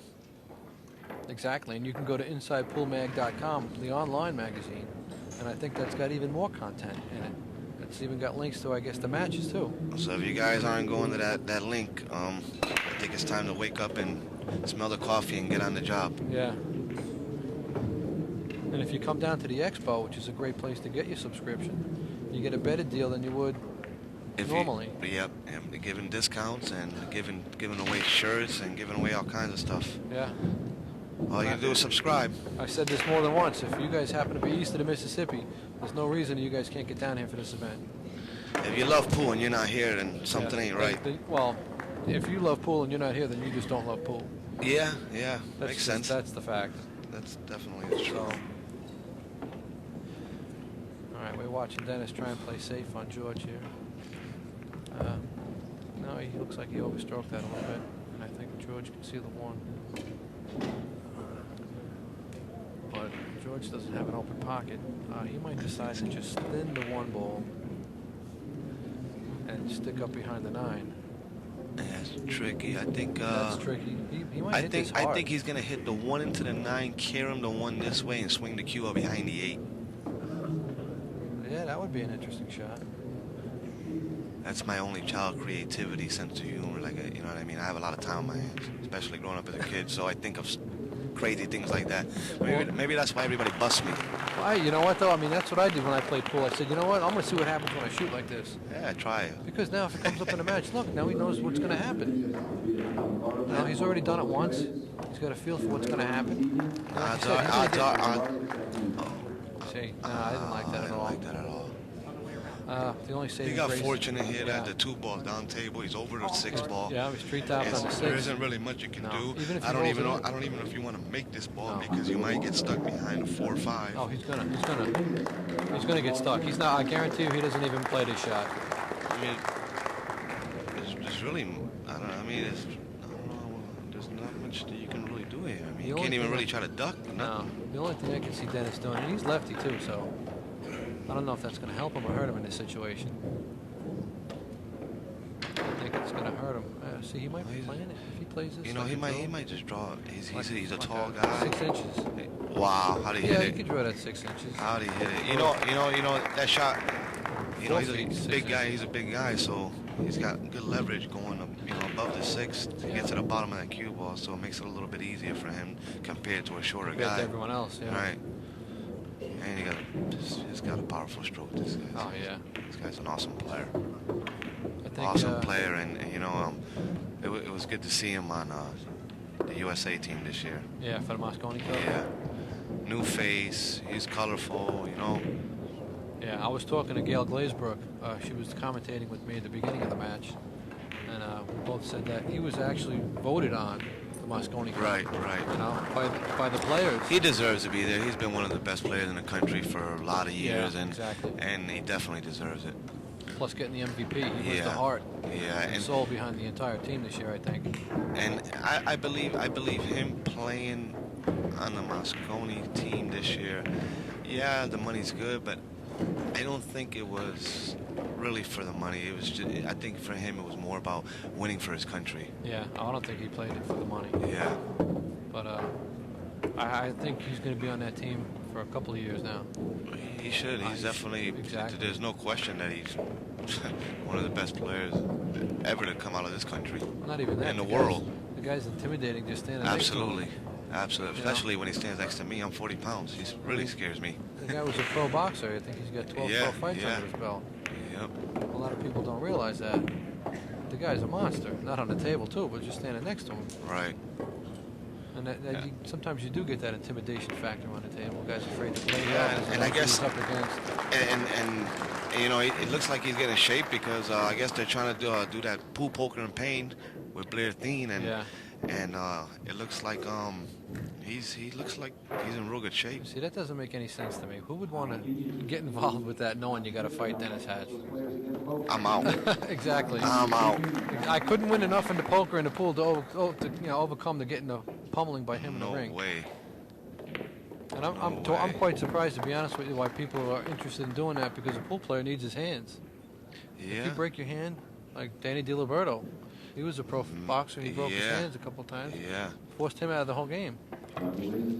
Exactly. And you can go to InsidePoolMag.com, the online magazine, and I think that's got even more content in it. It's even got links to, I guess, the matches, too. So if you guys aren't going to that link, I think it's time to wake up and smell the coffee and get on the job. Yeah. And if you come down to the Expo, which is a great place to get your subscription, you get a better deal than you would normally. Yep. And they're giving discounts and giving away shirts and giving away all kinds of stuff. Yeah. All you do is subscribe. I said this more than once. If you guys happen to be east of the Mississippi, there's no reason you guys can't get down here for this event. If you love pool and you're not here, then something ain't right. Well, if you love pool and you're not here, then you just don't love pool. Yeah, makes sense. That's the fact. That's definitely true. All right, we're watching Dennis try and play safe on George here. No, he looks like he overstroked that a little bit, and I think George can see the one. But George doesn't have an open pocket. He might decide to just thin the 1 ball and stick up behind the 9. That's tricky. I think. That's tricky. He might hit this hard. I think he's gonna hit the 1 into the 9, carry him the 1 this way, and swing the cue up behind the 8. Yeah, that would be an interesting shot. That's my only child creativity, sense of humor. Like, you know what I mean? I have a lot of time on my hands, especially growing up as a kid. So I think of crazy things like that. Maybe that's why everybody busts me. You know what, though? I mean, that's what I did when I played pool. I said, you know what? I'm going to see what happens when I shoot like this. Yeah, try it. Because now if it comes up in a match, look, now he knows what's going to happen. Now, he's already done it once. He's got a feel for what's going to happen. See, no, I didn't like that at all. I didn't like that at all. The only saving He got grace, fortunate here that the 2 ball down table. He's over the 6 ball. Yeah, he's 3 tops on the 6. There isn't really much you can do. I don't even know if you want to make this ball because you might get stuck behind a 4 or 5. Oh, he's gonna get stuck. He's not. I guarantee you, he doesn't even play this shot. I mean, there's really, I don't know. I mean, there's not much that you can really do here. I mean, you can't even really try to duck. No. The only thing I can see Dennis doing, and he's lefty too, so I don't know if that's going to help him or hurt him in this situation. I think it's going to hurt him. See, he might be playing it. If he plays this, you know, he might just draw. He's a tall guy. 6 inches. Wow, how did he hit it? Yeah, he could draw that 6 inches. How did he hit it? You know that shot. You know, he's a big guy. He's a big guy, so he's got good leverage going up, above the 6 to get to the bottom of that cue ball, so it makes it a little bit easier for him compared to a shorter Compared guy. to everyone else, yeah. Right. And he's got a powerful stroke. This guy. Oh yeah. This guy's an awesome player. I think, Awesome player, and it was good to see him on the USA team this year. Yeah, for the Mosconi Cup. Yeah. New face. He's colorful. Yeah, I was talking to Gail Glazebrook. She was commentating with me at the beginning of the match, and we both said that he was actually voted on the Mosconi Cup. Right. By the players. He deserves to be there. He's been one of the best players in the country for a lot of years, Yeah, exactly. and he definitely deserves it. Plus getting the MVP, he was the Yeah. heart Yeah, and and soul behind the entire team this year, I think. And I believe him playing on the Mosconi team this year. Yeah, the money's good, but I don't think it was really for the money. It was just, I think for him it was more about winning for his country. Yeah, I don't think he played it for the money. Yeah. But I think he's going to be on that team for a couple of years now. He should. He's definitely. Exactly. There's no question that he's one of the best players ever to come out of this country. Not even that. In the world. The guy's intimidating just standing next to him. Absolutely. Absolutely. Especially when he stands next to me. I'm 40 pounds. He really scares me. The guy was a pro boxer. I think he's got 12 pro fights under his belt. Yep. A lot of people don't realize that. The guy's a monster. Not on the table, too, but just standing next to him. Right. And sometimes you do get that intimidation factor on the table. The guy's afraid to play and I guess up against. And it looks like he's getting shape because I guess they're trying to do that pool poker and pain with Blair Thien, and it looks like he looks like he's in real good shape. See, that doesn't make any sense to me. Who would want to get involved with that knowing you got to fight Dennis Hatch? I'm out. Exactly. I'm out. I couldn't win enough in the poker and the pool to overcome the getting the pummeling by him in the ring. No way. And I'm quite surprised, to be honest with you, why people are interested in doing that, because a pool player needs his hands. Yeah. If you break your hand, like Danny DiLiberto, he was a pro boxer and he broke his hands a couple times. Yeah. Forced him out of the whole game.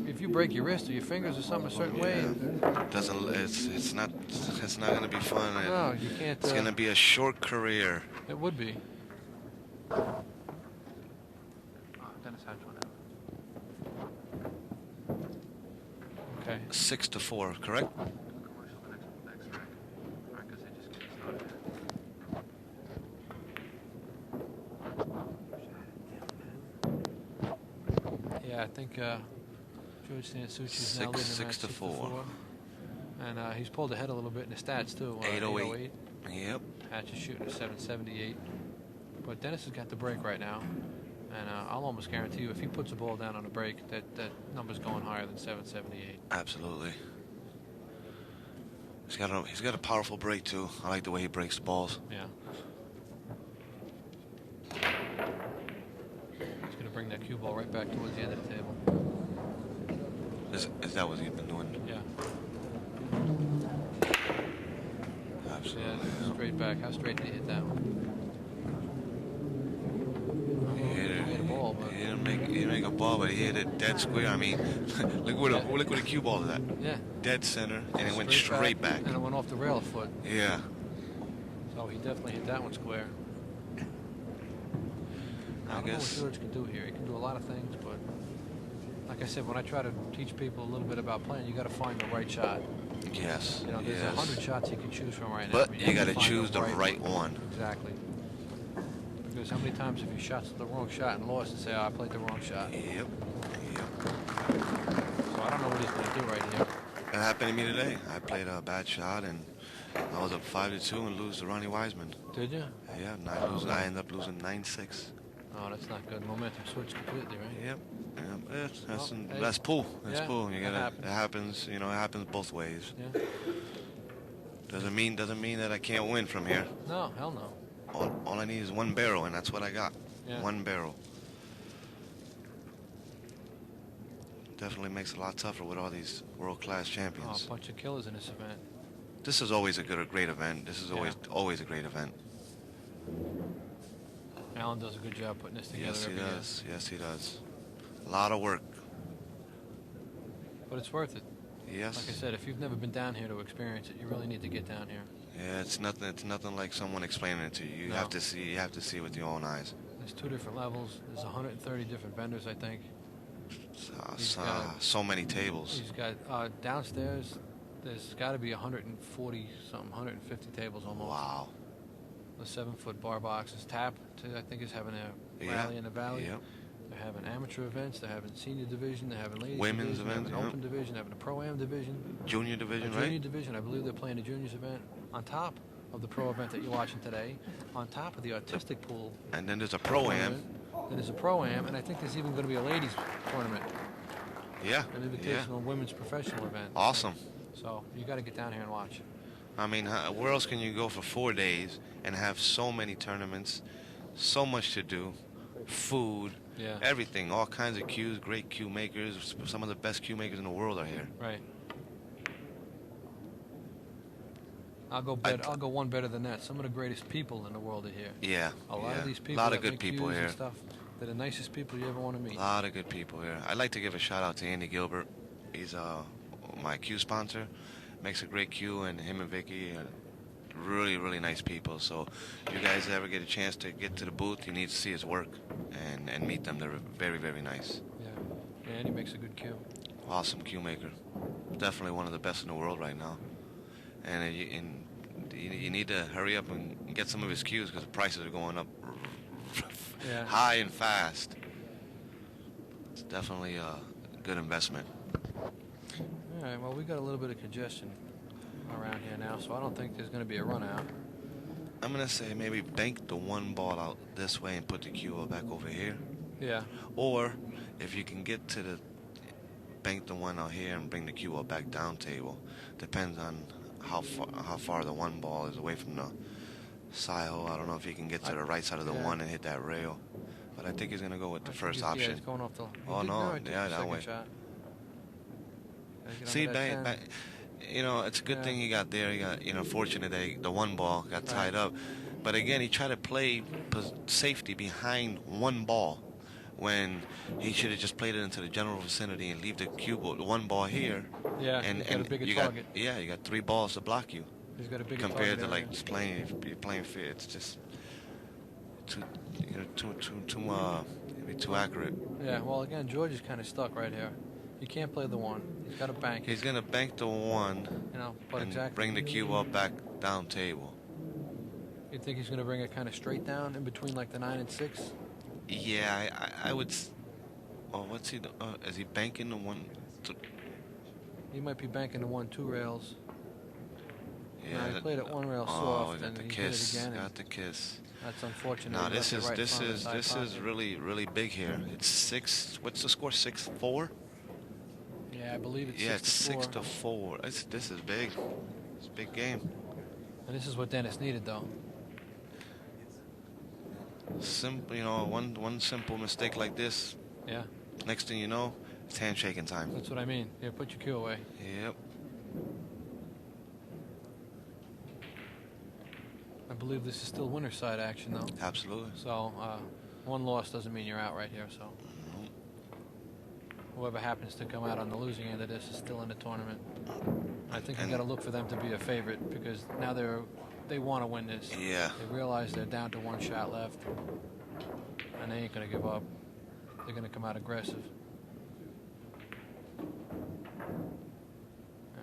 If you break your wrist or your fingers or something a certain way, It's not going to be fun. no, you can't. It's going to be a short career. It would be. Dennis Hatch went out. Okay. 6-4, correct? Yeah, I think George Sansouci's now leading the match 6-4. And he's pulled ahead a little bit in the stats, too. 808. Yep. Hatch is shooting a 778. But Dennis has got the break right now. And I'll almost guarantee you, if he puts the ball down on a break, that number's going higher than 778. Absolutely. He's got a powerful break, too. I like the way he breaks the balls. Yeah. He's going to bring that cue ball right back towards the end of the table. Is that what he's been doing? Yeah. Absolutely. Yeah, straight back. How straight did he hit that one? He hit a ball, but he didn't make a ball, but he hit it dead square. I mean, look what a cue ball is that. Yeah. Dead center, and it went straight back. And it went off the rail a foot. Yeah. So he definitely hit that one square. I don't know what George can do here. He can do a lot of things, but like I said, when I try to teach people a little bit about playing, you got to find the right shot. Yes. You know, there's 100 shots you can choose from right now. But you got to choose the right one. Exactly. Because how many times have you shot the wrong shot and lost and say, oh, I played the wrong shot? Yep. So I don't know what he's going to do right here. That happened to me today. I played a bad shot, and I was up 5-2 and lose to Ronnie Wiseman. Did you? Yeah, I ended up losing 9-6. Oh, that's not good. Momentum switched completely, right? Yep. That's pool. That's pool. You gotta. It happens. You know, it happens both ways. Yeah. Doesn't mean that I can't win from here. No, hell no. All I need is one barrel, and that's what I got. Yeah. One barrel. Definitely makes it a lot tougher with all these world-class champions. Oh, a bunch of killers in this event. This is always a great event. This is always a great event. Alan does a good job putting this together. Yes, he does. Yes, he does. A lot of work. But it's worth it. Yes. Like I said, if you've never been down here to experience it, you really need to get down here. Yeah, it's nothing. It's nothing like someone explaining it to you. You No. have to see. You have to see it with your own eyes. There's 2 different levels. There's 130 different vendors, I think. He's got- So many tables. He's got downstairs. There's got to be 140 something, 150 tables almost. Wow. The 7-foot bar boxes. Tap, I think, is having a Yeah. rally in the valley. Yep. They're having amateur events. They're having senior division. They're having ladies Women's division. They're events, having yep. open division. They're having a pro-am division. Junior division, A junior right? division. I believe they're playing a juniors event on top of the pro event that you're watching today, on top of the artistic pool. And then there's a pro-am. Then there's a pro-am, and I think there's even going to be a ladies tournament, Yeah. an Yeah. invitational women's professional event. Awesome. So you got to get down here and watch. I mean, where else can you go for 4 days and have so many tournaments, so much to do, food, Yeah. everything, all kinds of cues, great cue makers. Some of the best cue makers in the world are here. Right. I'll go one better than that. Some of the greatest people in the world are here. Yeah. A lot yeah. of these people. A lot of that good make people cues here. and stuff. They're the nicest people you ever want to meet. A lot of good people here. I'd like to give a shout out to Andy Gilbert. He's my cue sponsor. Makes a great cue, and him and Vicky are really, really nice people. So if you guys ever get a chance to get to the booth, you need to see his work and meet them. They're very, very nice. Yeah. And he makes a good cue. Awesome cue maker. Definitely one of the best in the world right now. And you need to hurry up and get some of his cues because the prices are going up Yeah. high and fast. It's definitely a good investment. All right. Well, we got a little bit of congestion around here now, so I don't think there's going to be a run out. I'm going to say maybe bank the one ball out this way and put the cue back over here. Yeah. Or if you can get to the bank the one out here and bring the cue back down table. Depends on how far the one ball is away from the side hole. I don't know if he can get to the right side of the one and hit that rail. But I think he's going to go with the first Yeah, option. it's going off the. Oh, no. Yeah, that way. See, it's a good thing he got there. He got, fortunate that the one ball got tied up. But again, he tried to play safety behind one ball when he should have just played it into the general vicinity and leave the cue ball, the one ball here. Yeah, and he's got a bigger you target. you got 3 balls to block you. He's got a bigger compared target to like area. just playing fair. It's just too maybe too accurate. Yeah. Well, again, George is kind of stuck right here. He can't play the one. He's got a bank. He's gonna bank the one. But and exactly. bring the cue ball back down table. You think he's going to bring it kind of straight down in between like the 9 and 6? Yeah, I would. What's he? Is he banking the one? He might be banking the 1-2 rails. Yeah, he played it one rail oh, soft, got and the he kiss. did it again. Got the kiss. That's unfortunate. No, He this left is it right this front of is the side this is pocket. really big here. It's 6. What's the score? 6-4. Yeah, I believe it's 6-4. Yeah, it's 6-4. This is big. It's a big game. And this is what Dennis needed, though. Simple, one simple mistake like this. Yeah. Next thing you know, it's handshaking time. That's what I mean. Here, put your cue away. Yep. I believe this is still winner side action, though. Absolutely. So, one loss doesn't mean you're out right here. So, whoever happens to come out on the losing end of this is still in the tournament. I think you got to look for them to be a favorite because now they want to win this. Yeah. They realize they're down to 1 shot left, and they ain't gonna give up. They're gonna come out aggressive.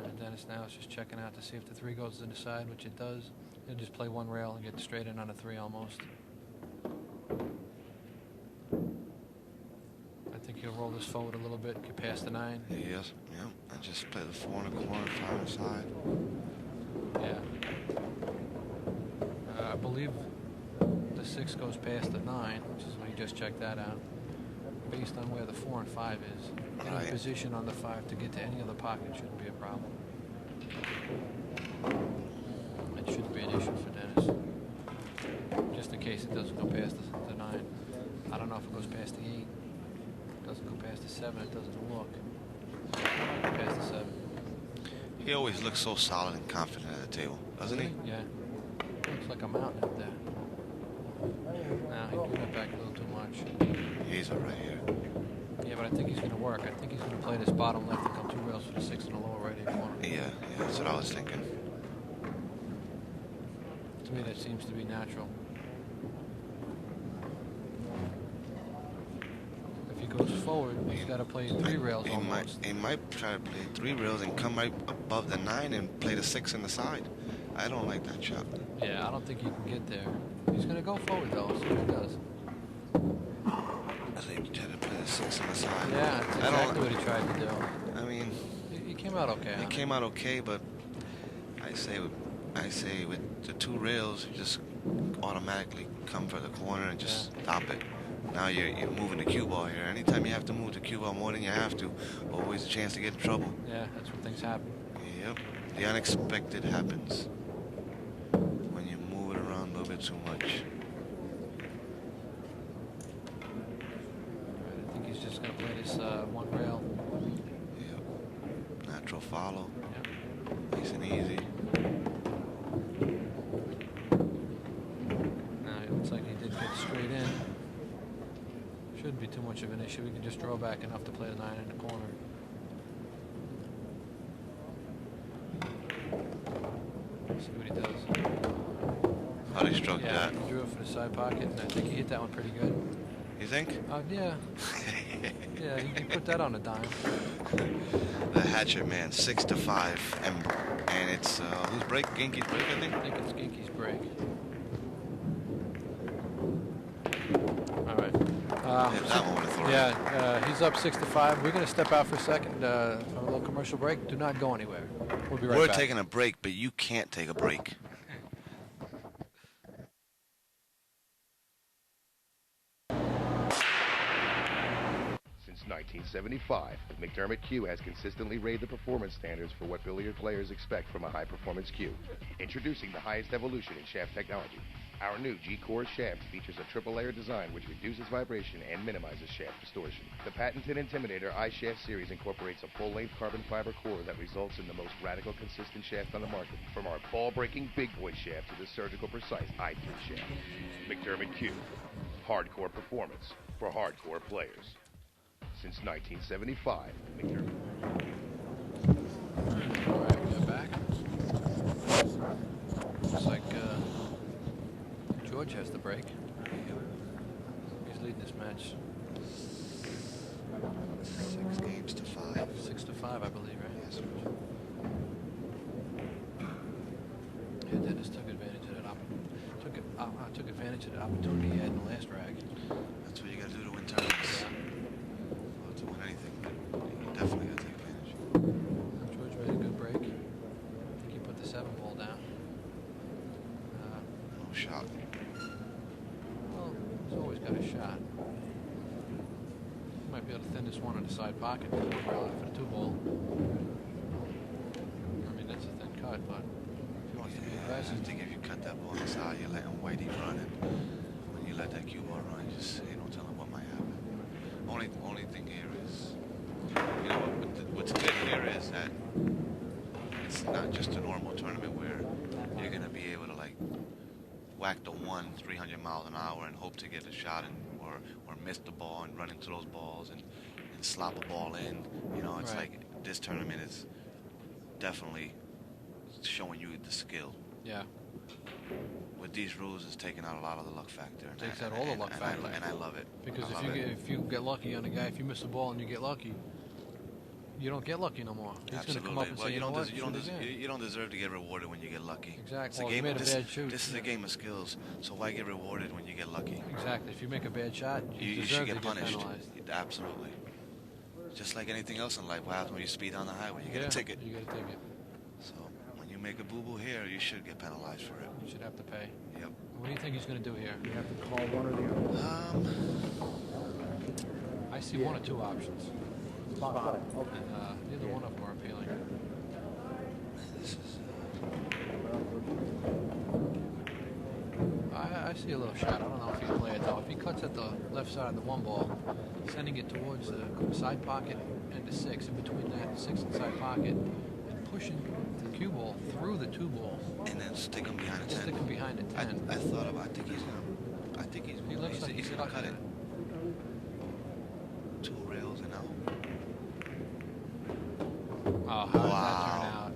And Dennis now is just checking out to see if the 3 goes to the side, which it does. He'll just play 1 rail and get straight in on a 3 almost. I think he'll roll this forward a little bit, get past the 9. Yes. Yep. And just play the 4 and a corner, 5 on the side. Yeah. I believe the 6 goes past the 9, which is when you just checked that out. Based on where the 4 and 5 is, any Right. position on the 5 to get to any other pocket shouldn't be a problem. It shouldn't be an issue for Dennis. Just in case it doesn't go past the 9. I don't know if it goes past the 8. It doesn't go past the 7. It doesn't look. Past the 7. He always looks so solid and confident at the table, doesn't he? Yeah. Looks like a mountain up there. Now he threw that back a little too much. He's right here. Yeah, but I think he's going to work. I think he's going to play this bottom left and come 2 rails for the 6 in the lower right-hand corner. Yeah, that's what I was thinking. To me, that seems to be natural. If he goes forward, he's got to play 3 rails almost. He might try to play 3 rails and come right above the 9 and play the 6 on the side. I don't like that shot. Yeah, I don't think he can get there. He's going to go forward, though. See what he does. I think he tried to play the 6 on the side. Yeah, that's exactly what he tried to do. I mean, He came out okay. It came out okay, but I say with the 2 rails, you just automatically come for the corner and just stop it. Now you're moving the cue ball here. Anytime you have to move the cue ball more than you have to, always a chance to get in trouble. Yeah, that's when things happen. Yep, the unexpected happens when you move it around a little bit too much. I think he's just going to play this 1 rail. Yep, natural follow. Yep. Nice and easy. Now, it looks like he did get straight in. Shouldn't be too much of an issue. He can just draw back enough to play the 9 in the corner. See what he does. How he struck Yeah, that? he drew it for the side pocket, and I think he hit that one pretty good. You think? Yeah. Yeah, he put that on a dime. The hatchet man, 6 to 5, and it's who's break? Genki's break, I think. I think it's Ginky's break. All right. That one would have thrown. Yeah, he's up 6 to 5. We're going to step out for a second for a little commercial break. Do not go anywhere. We'll be right We're back. taking a break, but you can't take a break. Since 1975, McDermott Cue has consistently raised the performance standards for what billiard players expect from a high-performance cue. Introducing the highest evolution in shaft technology. Our new G-Core shaft features a triple-layer design which reduces vibration and minimizes shaft distortion. The patented Intimidator I-Shaft series incorporates a full-length carbon fiber core that results in the most radical consistent shaft on the market. From our ball-breaking big boy shaft to the surgical precise I-3 shaft. McDermott Cue. Hardcore performance for hardcore players. Since 1975, McDermott. All right, we're back. Looks like George has the break. He's leading this match 6 games to 5. 6 to 5, I believe, right? Yes, sir. Yeah, Dennis took advantage of that took advantage of the opportunity he had in the last rag. That's what you got to do to win tournaments. Yeah. Well, to win anything, but you definitely got to take advantage. George made a good break. I think he put the 7 ball down. No shot. Well, he's always got a shot. He might be able to thin this one in the side pocket for the 2 ball. I mean, that's a thin cut, but if he wants to be I aggressive. think if you cut that ball on the side, you're letting Whitey run, and when you let that cue ball run, you don't tell him what might happen. Only thing here is, you know, what's good here is that it's not just a normal tournament where you're gonna be able to like whack the 300 miles an hour and hope to get a shot or miss the ball and run into those balls and slop a ball in. You know, it's Right. like this tournament is definitely showing you the skill. Yeah. With these rules, it's taking out a lot of the luck factor. And Takes out all the luck factor. And I love it. Because I love it. if you get lucky on a guy, if you miss the ball and you get lucky, you don't get lucky no more. He's going to come up and Well, say, you don't you don't deserve to get rewarded when you get lucky. Exactly. It's a Well, game. if you made a bad shoot. This is a game of skills. So why get rewarded when you get lucky? Exactly. If you make a bad shot, You deserve should to get punished. penalized. Absolutely. Just like anything else in life, what happens when you speed down the highway? You get Yeah, a ticket. You get a ticket. So when you make a boo-boo here, you should get penalized for it. You should have to pay. Yep. What do you think he's going to do here? You have to call one or the other. I see 1 or 2 options. Spot. And neither one of them are appealing. This is. I see a little shot. I don't know if he can play it though. If he cuts at the left side of the 1 ball, sending it towards the side pocket and the 6, in between that 6 and side pocket, and pushing the cue ball through the 2 ball. And then stick him behind the 10. Stick him behind the 10. I thought about. I think he's He looks like he's gonna cut it. 2 rails and out. Oh, how does that turn out?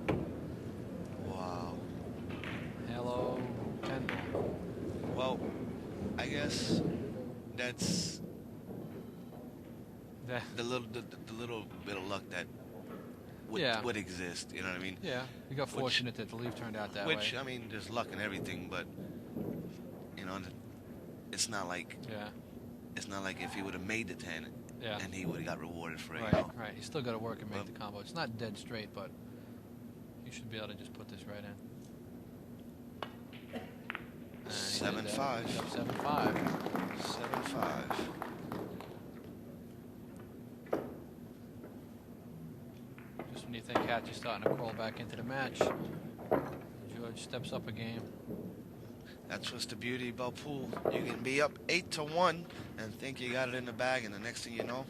Wow. Hello, 10. that's Yeah. the little bit of luck that would exist. You know what I mean? Yeah. You got fortunate that the leaf turned out that Which way. I mean, there's luck in everything, but you know, it's not like if he would have made the 10 and he would have got rewarded for it. Right. You know? Right. You still got to work and make the combo. It's not dead straight, but you should be able to just put this right in. 7-5. 7-5. 7-5. Just when you think Hatch is starting to crawl back into the match, George steps up a game. That's what's the beauty about pool. You can be up 8-1 and think you got it in the bag, and the next thing you know,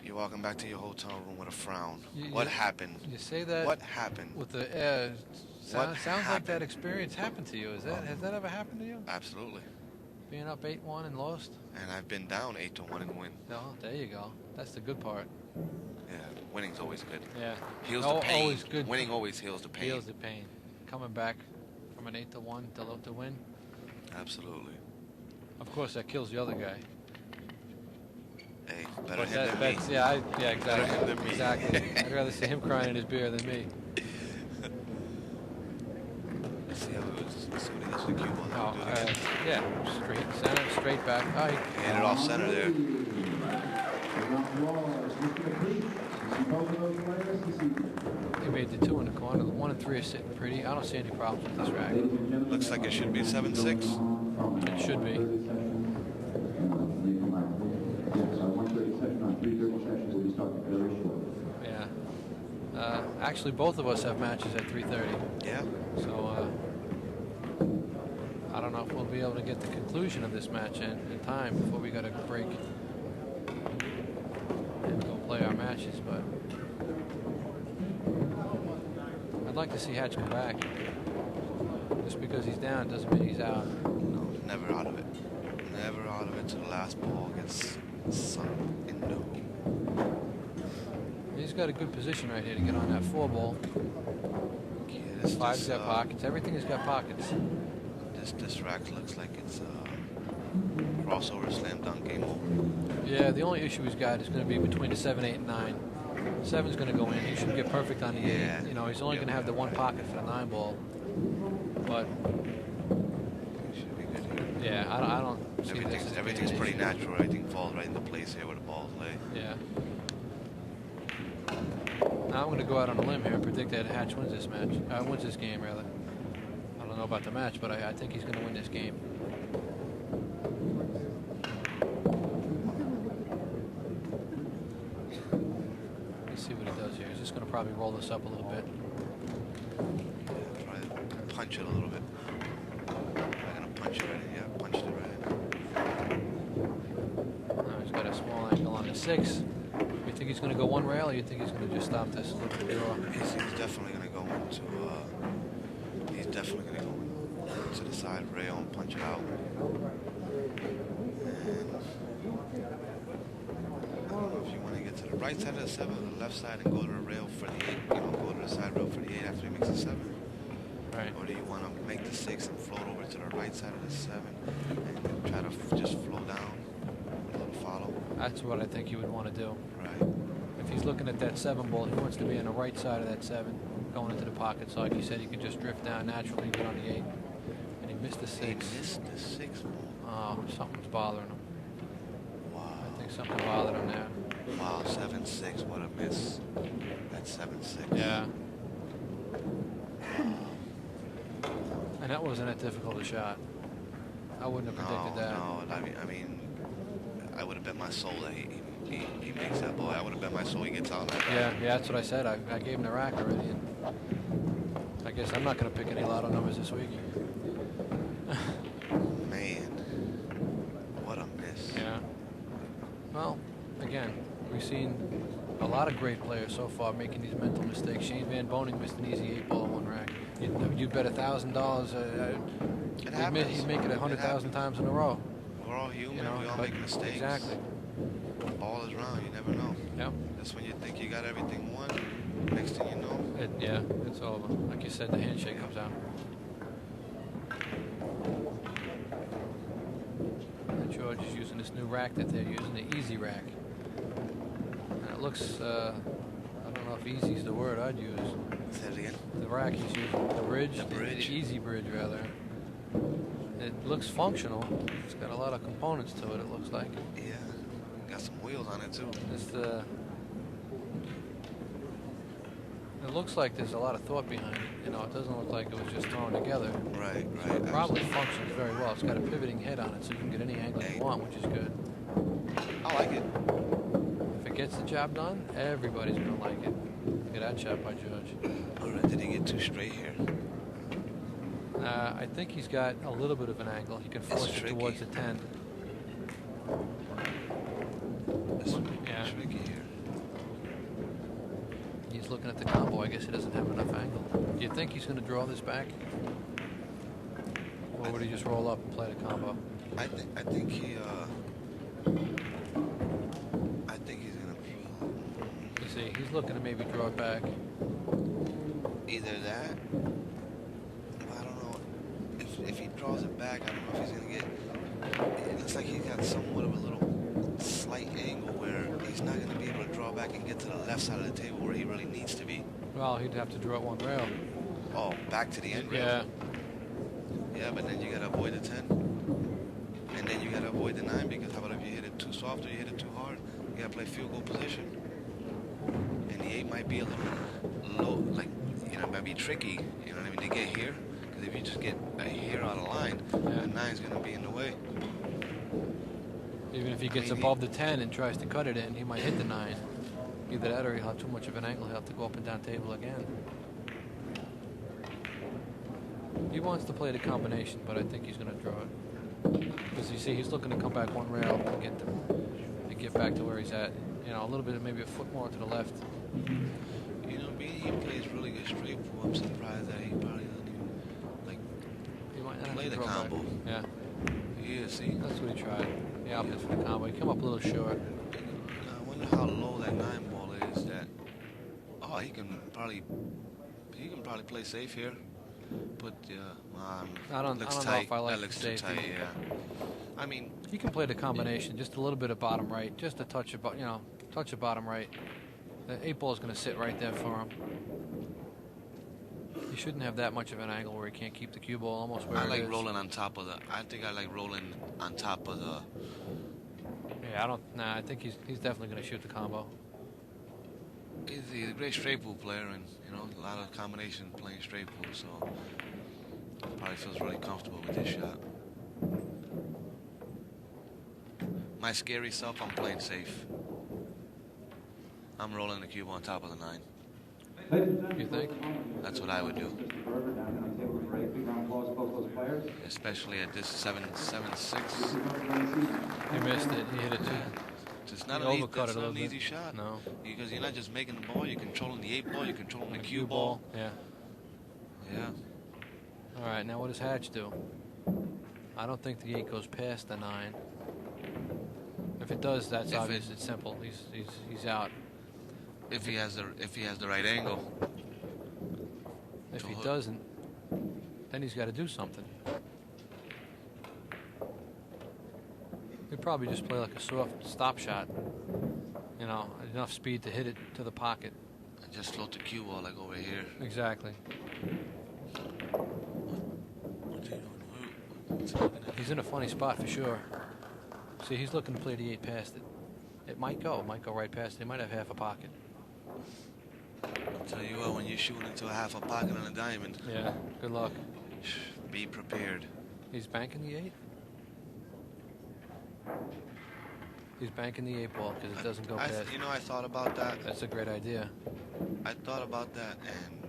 you're walking back to your hotel room with a frown. What happened? You say that. What happened? With the sounds like that experience happened to you. Has that ever happened to you? Absolutely. Being up 8-1 and lost. And I've been down 8-1 and win. Oh, there you go. That's the good part. Yeah, winning's always good. Yeah. Heals the pain. Always good. Winning always heals the pain. Heals the pain. Coming back from an 8-1 to win. Absolutely. Of course, that kills the other guy. Hey, better him than me. Yeah, exactly. Better him than me. Exactly. I'd rather see him crying in his beer than me. Let's see how it was. Let's see what he does with the cue ball. Yeah, straight center, straight back. Oh, he hit it off center there. He made the 2 in the corner. The 1 and 3 are sitting pretty. I don't see any problems with this rack. Looks like it should be 7-6. It should be. Yeah. Actually, both of us have matches at 3:30. Yeah. So I don't know if we'll be able to get the conclusion of this match in time before we got to break and go play our matches. But I'd like to see Hatch come back. Just because he's down doesn't mean he's out. No, never out of it. Never out of it till the last ball gets sunk in the hole. He's got a good position right here to get on that 4 ball. Yeah, 5's got pockets. Everything has got pockets. This rack looks like it's crossover slam dunk game over. Yeah, the only issue he's got is going to be between the 7, 8, and 9. 7's going to go in. He should get perfect on the 8. You know, he's only going to have the 1 pocket for the 9 ball. But He should be good here. yeah, I don't see this as Everything's being an pretty issue. natural. Everything falls right into place here where the balls lay. Yeah. Now I'm going to go out on a limb here and predict that Hatch wins this match. Wins this game, rather. I don't know about the match, but I think he's going to win this game. Let's see what he does here. He's just going to probably roll this up a little bit. Try to punch it a little bit. I'm going to punch it right in. Yeah, punched it right in. Now he's got a small angle on the 6. You think he's going to go 1 rail, or you think he's going to just stop this little draw? He's definitely going to go into. He's definitely going to go to the side rail and punch it out. And I don't know if you want to get to the right side of the 7 or the left side and go to the rail for the 8. You know, go to the side rail for the 8 after he makes the 7. Right. Or do you want to make the 6 and float over to the right side of the 7 and try to just flow down with a little follow? That's what I think he would want to do. Right. If he's looking at that 7 ball, he wants to be on the right side of that 7, going into the pocket. So like you said, he could just drift down naturally and get on the 8. And he missed the 6. He missed the 6 ball. Oh, something's bothering him. Wow. I think something bothered him there. Wow, 7-6, what a miss. That's 7-6. Yeah. And that wasn't that difficult a shot. I wouldn't have predicted that. No, I mean, I would have bet my soul that he makes that ball. I would have bet my soul he gets out. Yeah, that's what I said. I gave him the rack already. And I guess I'm not going to pick any lotto numbers this week. Man, what a miss. Yeah. Well, again, we've seen a lot of great players so far making these mental mistakes. Shane Van Boning missed an easy 8 ball on 1 rack. You bet $1,000. He'd make it 100,000 times in a row. We're all human. You know, we all make mistakes. Exactly. The ball is round. You never know. Yep. That's when you think you got everything won. Next thing you know. It's over. Like you said, the handshake comes out. And George George is using this new rack that they're using, the Easy Rack. And it looks, I don't know if easy is the word I'd use. Say it again. The rack he's using, the bridge, the Easy Bridge rather. It looks functional. It's got a lot of components to it, it looks like. Yeah, got some wheels on it too. It looks like there's a lot of thought behind it. You know, it doesn't look like it was just thrown together. Right, So it probably functions very well. It's got a pivoting head on it, so you can get any angle you want, which is good. I like it. If it gets the job done, everybody's going to like it. Look at that shot by George. All right, did he get too straight here? I think he's got a little bit of an angle. He can force it towards the 10. It's Yeah. tricky here. He's looking at the combo. I guess he doesn't have enough angle. Do you think he's going to draw this back? Or would he just roll up and play the combo? I think he's gonna. You see, he's looking to maybe draw it back. Either that. I don't know. If he draws it back, I don't know if he's gonna get. It looks like he's got somewhat of a little slight angle where he's not gonna be able to draw back and get to the left side of the table where he really needs to be. Well, he'd have to draw it one rail. Oh, back to the end rail. Yeah. Yeah, but then you gotta avoid the 10. And then you gotta avoid the 9 because how about if you hit it too soft or you hit it too hard? You gotta play field goal position. And the 8 might be a little low, like, you know, it might be tricky, you know what I mean, to get here. Because if you just get a hair out of line, the 9's gonna be in the way. Even if he gets above the 10 and tries to cut it in, he might hit the 9. Either that or he'll have too much of an angle. He'll have to go up and down table again. He wants to play the combination, but I think he's going to draw it. Because you see, he's looking to come back one rail to get back to where he's at. You know, a little bit, maybe a foot more to the left. You know, he plays really good straight pool. I'm surprised that he probably doesn't even, like, He might not have play to the draw combo. back. Yeah, Yeah, see. that's what he tried. Yeah, opted for the combo. He came up a little short. I wonder how low that 9 ball is. That he can probably play safe here. But I don't know if I like that looks the too safety. tight. Yeah. I mean, He can play the combination, just a little bit of bottom right, just a touch of, touch of bottom right. The 8 ball is going to sit right there for him. He shouldn't have that much of an angle where he can't keep the cue ball almost where I it like is. rolling on top of the. I think I like rolling on top of the. Yeah, I think he's definitely going to shoot the combo. He's a great straight pool player, and you know, a lot of combination playing straight pool, so probably feels really comfortable with this shot. My scary self, I'm playing safe. I'm rolling the cube on top of the 9. You think? That's what I would do. Especially at this 7-6. He missed it. He hit it too. It's not He an, overcut it a not an little easy bit. shot. No. Because you're not just making the ball, you're controlling the 8 ball, you're controlling the cue ball. Yeah. Yeah. All right, now what does Hatch do? I don't think the 8 goes past the 9. If it does, that's obvious. It's simple. He's out. If he has the right angle. If he doesn't, then he's got to do something. He'd probably just play like a soft stop shot. You know, enough speed to hit it to the pocket. And just float the cue ball like over here. Exactly. He's in a funny spot for sure. See, he's looking to play the 8 past it. It might go right past it. He might have half a pocket. I'll tell you what, when you're shooting into a half a pocket on a diamond, Yeah, good luck. be prepared. He's banking the 8? He's banking the 8 ball because it doesn't go past. You know, I thought about that. That's a great idea. I thought about that, and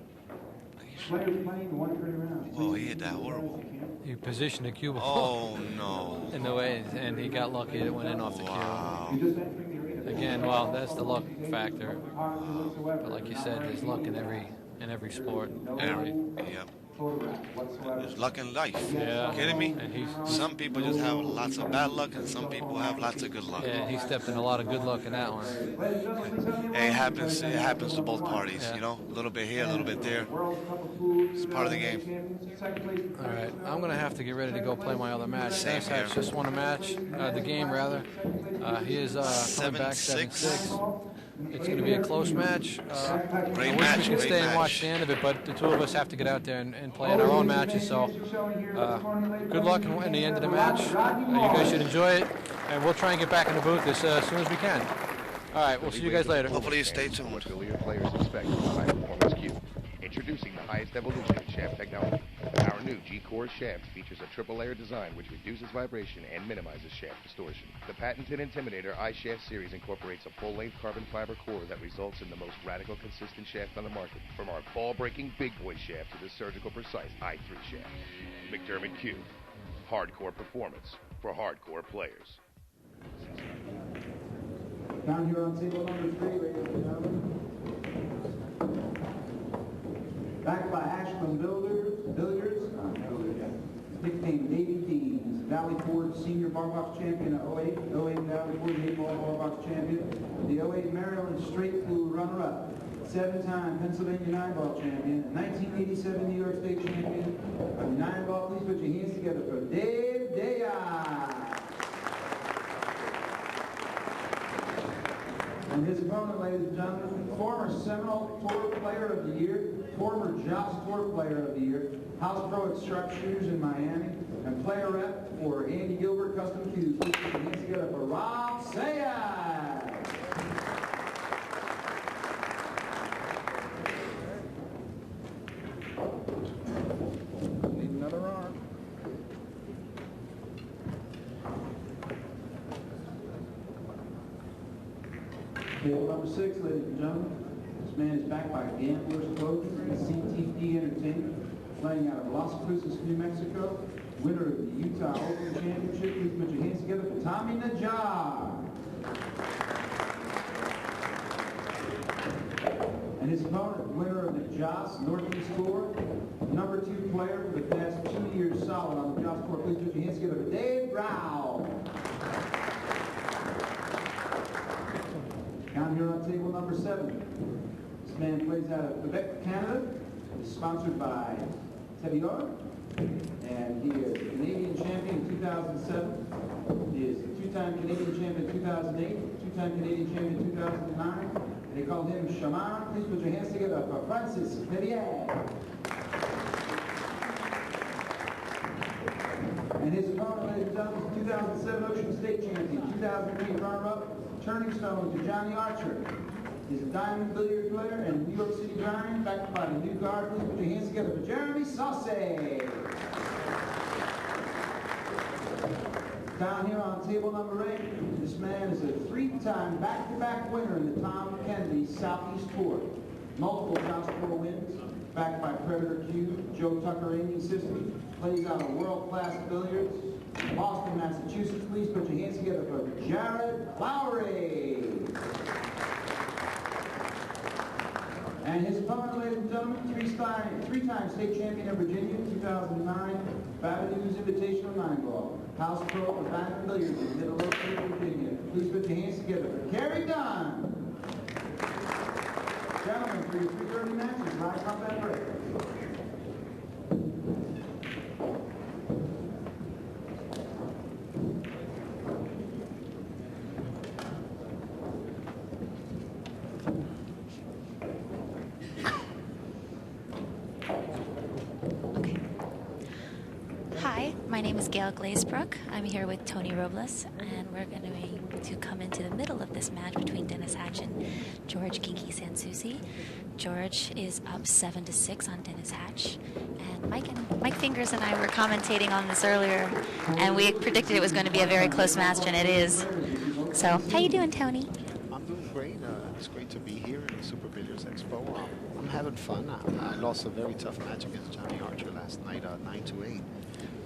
Players playing 130 rounds. oh, he hit that horrible. He positioned the cue ball Oh no! in the way, and he got lucky. It went in off the Wow. You just entering the arena. Again, well, that's the luck factor. But like you said, there's luck in every sport. Yep. photograph whatsoever. There's luck in life. Yeah. Kidding me? And he's Some people just have lots of bad luck, and some people have lots of good luck. yeah, he stepped in a lot of good luck in that one. And it happens. It happens to both parties. Yeah. You know, a little bit here, a little bit there. It's part of the game. All right, I'm gonna have to get ready to go play my other match. Same Dennis Hatch here. just won a match, the game rather. He is coming back 7-6. It's going to be a close match. I Great wish match, we could great stay and match. watch the end of it, but the two of us have to get out there and play in our own matches. So good luck in the end of the match. You guys should enjoy it, and we'll try and get back in the booth as soon as we can. All right, we'll see you guys later. Hopefully you stay tuned. What billiard players expect from a high-performance cue. Introducing the highest evolution in shaft technology. Our new G-Core shaft features a triple-layer design which reduces vibration and minimizes shaft distortion. The patented Intimidator iShaft series incorporates a full-length carbon fiber core that results in the most radical consistent shaft on the market. From our ball-breaking big boy shaft to the surgical precise I3 shaft. McDermott Q. Hardcore performance for hardcore players. Down here on table number 3, ladies and gentlemen. Backed by Ashland Billiards, nicknamed Navy Deans, Valley Ford Senior Bar Box Champion of 08, 08 Valley Ford 8-ball Bar Box Champion, the 08 Maryland Straight Blue runner-up, 7-time Pennsylvania 9-ball champion, 1987 New York State champion, 9-ball. Please put your hands together for Dave Daya. And his opponent, ladies and gentlemen, former Seminole Tour Player of the Year, former Joss Tour Player of the Year, House Pro at Sharpshooters in Miami, and player rep for Andy Gilbert Custom Cues. Please put your hands together for Rob Sayad. Need another arm. Table number 6, ladies and gentlemen. This man is backed by Gamblers Clothing and CTP Entertainment, playing out of Las Cruces, New Mexico, winner of the Utah Open Championship. Please put your hands together for Tommy Najjar. And his opponent, winner of the Joss Northeast Tour, number 2 player for the past 2 years solid on the Joss Tour. Please put your hands together for Dave Rao. Down here on table number 7, this man plays out of Quebec, Canada. He's sponsored by Tevior, and he is a Canadian champion in 2007. He is a 2-time Canadian champion in 2008, 2-time Canadian champion in 2009. They call him Shaman. Please put your hands together for Francis Perrier. And his opponent, ladies and gentlemen, is 2007 Ocean State champion, 2008 runner-up, Turning Stone to Johnny Archer. He's a diamond billiard player and New York City Giant, backed by the new guard. Please put your hands together for Jeremy Sauce. Down here on table number 8, this man is a 3-time back-to-back winner in the Tom Kennedy Southeast Tour. Multiple Joss Tour wins, backed by Predator Q, Joe Tucker Aiming System, plays out of world-class billiards. Boston, Massachusetts. Please put your hands together for Jared Lowry. And his opponent, ladies and gentlemen, 3-time state champion of Virginia, 2009, Babadoos Invitational 9-ball. House Pro of Diamond Billiards in Middle Oak, Virginia. Please put your hands together for Kerry Dunn. Gentlemen, for your 3:30 matches, live combat break. My name is Gail Glazebrook. I'm here with Tony Robles, and we're going to come into the middle of this match between Dennis Hatch and George Kinky Sansouci. George is up 7-6 on Dennis Hatch, and Mike Fingers and I were commentating on this earlier, and we predicted it was going to be a very close match, and it is. So, how you doing, Tony? I'm doing great. It's great to be here at the Super Billiards Expo. I'm having fun. I lost a very tough match against Johnny Archer last night, 9-8.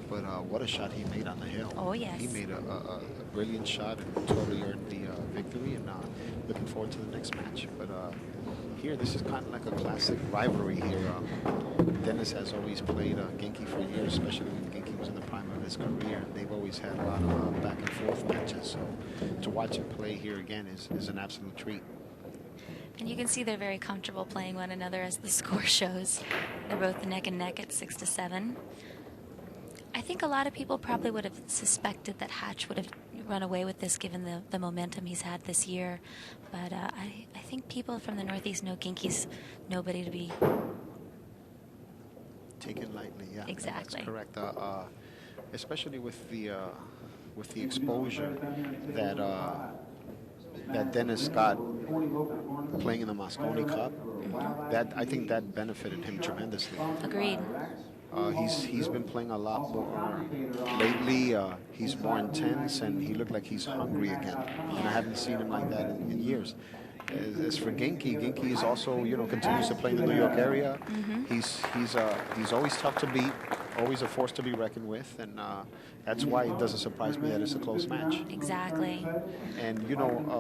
but what a shot he made on the hill. Oh, yes. He made a brilliant shot and totally earned the victory, and looking forward to the next match. But here, this is kind of like a classic rivalry here. Dennis has always played Genki for years, especially when Genki was in the prime of his career. They've always had a lot of back and forth matches, so to watch him play here again is an absolute treat. And you can see they're very comfortable playing one another as the score shows. They're both neck and neck at 6-7. I think a lot of people probably would have suspected that Hatch would have run away with this given the momentum he's had this year. But I think people from the Northeast know Genki's nobody to be taken lightly. Yeah, exactly. That's correct. Especially with the exposure that that Dennis got playing in the Mosconi Cup. That I think that benefited him tremendously. Agreed. He's been playing a lot more lately. He's more intense, and he looked like he's hungry again. And I haven't seen him like that in years. As for Genki is also, continues to play in the New York area. He's always tough to beat, always a force to be reckoned with, and that's why it doesn't surprise me that it's a close match. Exactly. And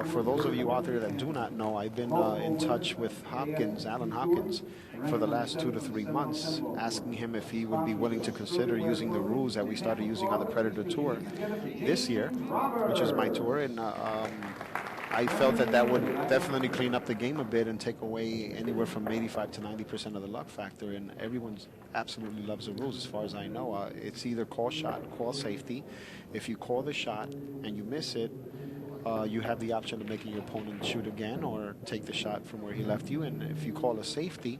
for those of you out there that do not know, I've been in touch with Alan Hopkins, for the last 2 to 3 months, asking him if he would be willing to consider using the rules that we started using on the Predator Tour this year, which is my tour, and I felt that would definitely clean up the game a bit and take away anywhere from 85 to 90% of the luck factor, and everyone absolutely loves the rules as far as I know. It's either call shot, call safety. If you call the shot and you miss it, you have the option of making your opponent shoot again or take the shot from where he left you, and if you call a safety,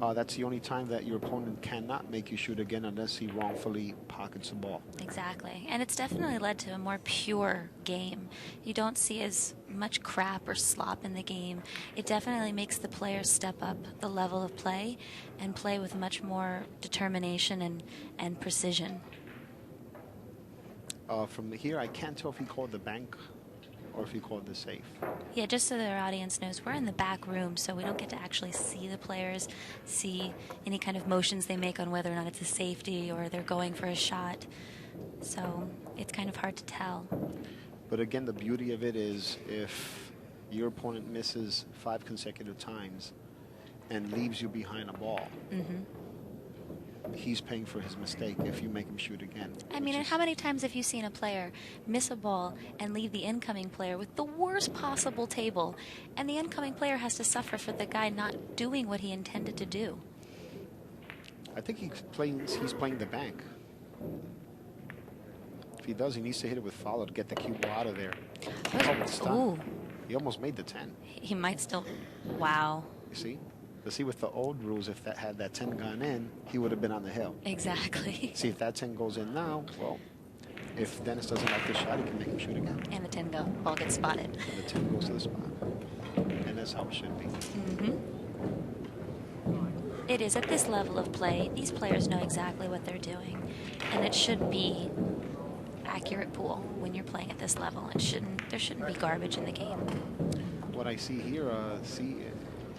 that's the only time that your opponent cannot make you shoot again unless he wrongfully pockets the ball. Exactly. And it's definitely led to a more pure game. You don't see as much crap or slop in the game. It definitely makes the players step up the level of play and play with much more determination and precision. From here, I can't tell if he called the bank or if he called the safe. Yeah, just so that our audience knows, we're in the back room, so we don't get to actually see the players, see any kind of motions they make on whether or not it's a safety or they're going for a shot. So it's kind of hard to tell. But again, the beauty of it is if your opponent misses 5 consecutive times and leaves you behind a ball, he's paying for his mistake if you make him shoot again. I mean, and how many times have you seen a player miss a ball and leave the incoming player with the worst possible table, and the incoming player has to suffer for the guy not doing what he intended to do? I think he's playing the bank. If he does, he needs to hit it with follow to get the cue ball out of there. Ooh. He almost made the 10. He might still... Wow. You see? But see, with the old rules, if had that 10 gone in, he would have been on the hill. Exactly. See, if that 10 goes in now, well, if Dennis doesn't like the shot, he can make him shoot again. And the 10 ball gets spotted. And the 10 goes to the spot. And that's how it should be. It is at this level of play, these players know exactly what they're doing. And it should be accurate pool when you're playing at this level. There shouldn't be garbage in the game. What I see here,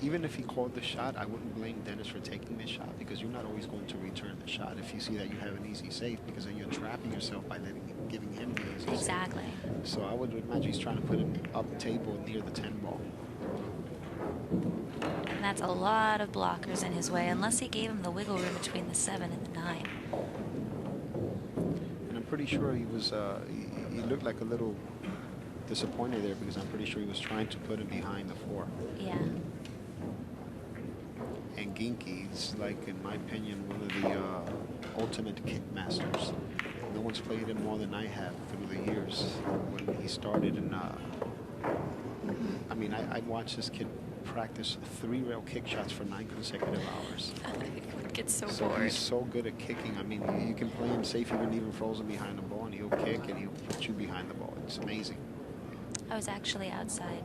even if he called the shot, I wouldn't blame Dennis for taking this shot because you're not always going to return the shot if you see that you have an easy safe, because then you're trapping yourself by giving him the easy Exactly. safe. So I would imagine he's trying to put him up table near the 10 ball. And that's a lot of blockers in his way, unless he gave him the wiggle room between the 7 and the 9. And I'm pretty sure he was, he looked like a little disappointed there because I'm pretty sure he was trying to put him behind the 4. Yeah. And Genki's, like, in my opinion, one of the ultimate kick masters. No one's played him more than I have through the years. When he started, and I mean, I watched this kid practice 3 rail kick shots for 9 consecutive hours. It gets so So bored. he's so good at kicking. I mean, you can play him safe even frozen behind the ball, and he'll kick and he'll put you behind the ball. It's amazing. I was actually outside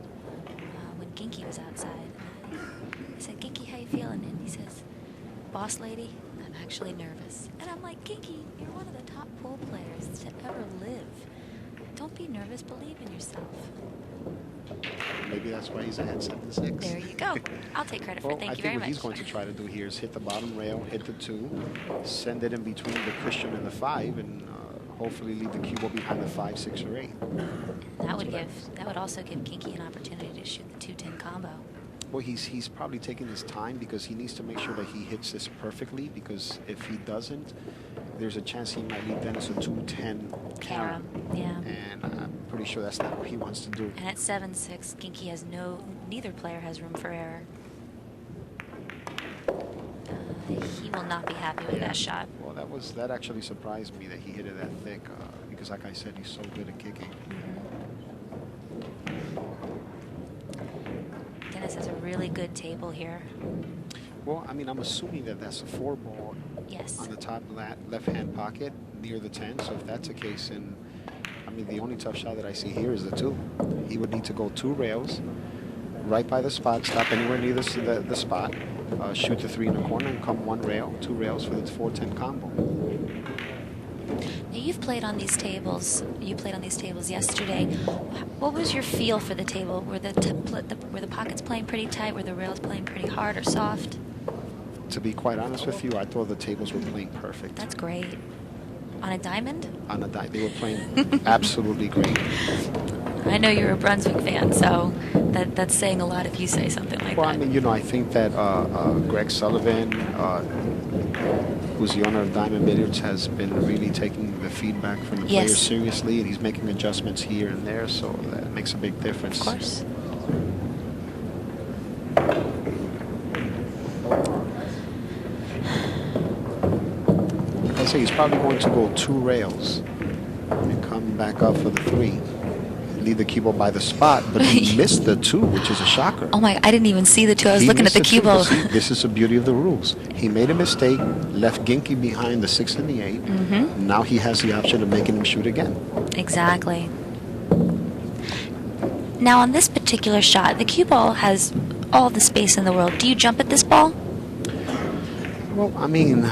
when Genki was outside. I said, Genki, how you feeling? And he says, boss lady, I'm actually nervous. And I'm like, Genki, you're one of the top pool players to ever live. Don't be nervous. Believe in yourself. Maybe that's why he's ahead 7-6. There you go. I'll take credit for Well, it. Thank I you think very what much. he's going to try to do here is hit the bottom rail, hit the 2, send it in between the cushion and the 5, and hopefully leave the cue ball behind the 5, 6, or 8. That would also give Kinky an opportunity to shoot the 2-10 combo. Well, he's probably taking his time because he needs to make sure that he hits this perfectly, because if he doesn't, there's a chance he might leave Dennis a 2-10 carom. Yeah. And I'm pretty sure that's not what he wants to do. And at 7-6, Kinky has neither player has room for error. He will not be happy with that shot. Well, that actually surprised me that he hit it that thick, because like I said, he's so good at kicking. Dennis has a really good table here. Well, I mean, I'm assuming that that's a 4 ball Yes. on the top left-hand pocket near the 10. So if that's the case, then I mean, the only tough shot that I see here is the 2. He would need to go 2 rails, right by the spot, stop anywhere near the spot, shoot the 3 in the corner, and come 1 rail, 2 rails for the 4-10 combo. Now you've played on these tables. You played on these tables yesterday. What was your feel for the table? Were the pockets playing pretty tight? Were the rails playing pretty hard or soft? To be quite honest with you, I thought the tables were playing perfect. That's great. On a diamond? On a diamond, they were playing absolutely great. I know you're a Brunswick fan, so that's saying a lot if you say something like Well, that. I mean, you know, I think that Greg Sullivan, who's the owner of Diamond Billiards, has been really taking the feedback from the players seriously, and he's making adjustments here and there, so that makes a big difference. Of course. I say he's probably going to go 2 rails and come back up for the 3. Leave the cue ball by the spot, but he missed the 2, which is a shocker. Oh my, I didn't even see the 2. I was He looking at missed the cue ball. See, this is the beauty of the rules. He made a mistake, left Ginky behind the 6 and the 8. Now he has the option of making him shoot again. Exactly. Now on this particular shot, the cue ball has all the space in the world. Do you jump at this ball? Well, I mean,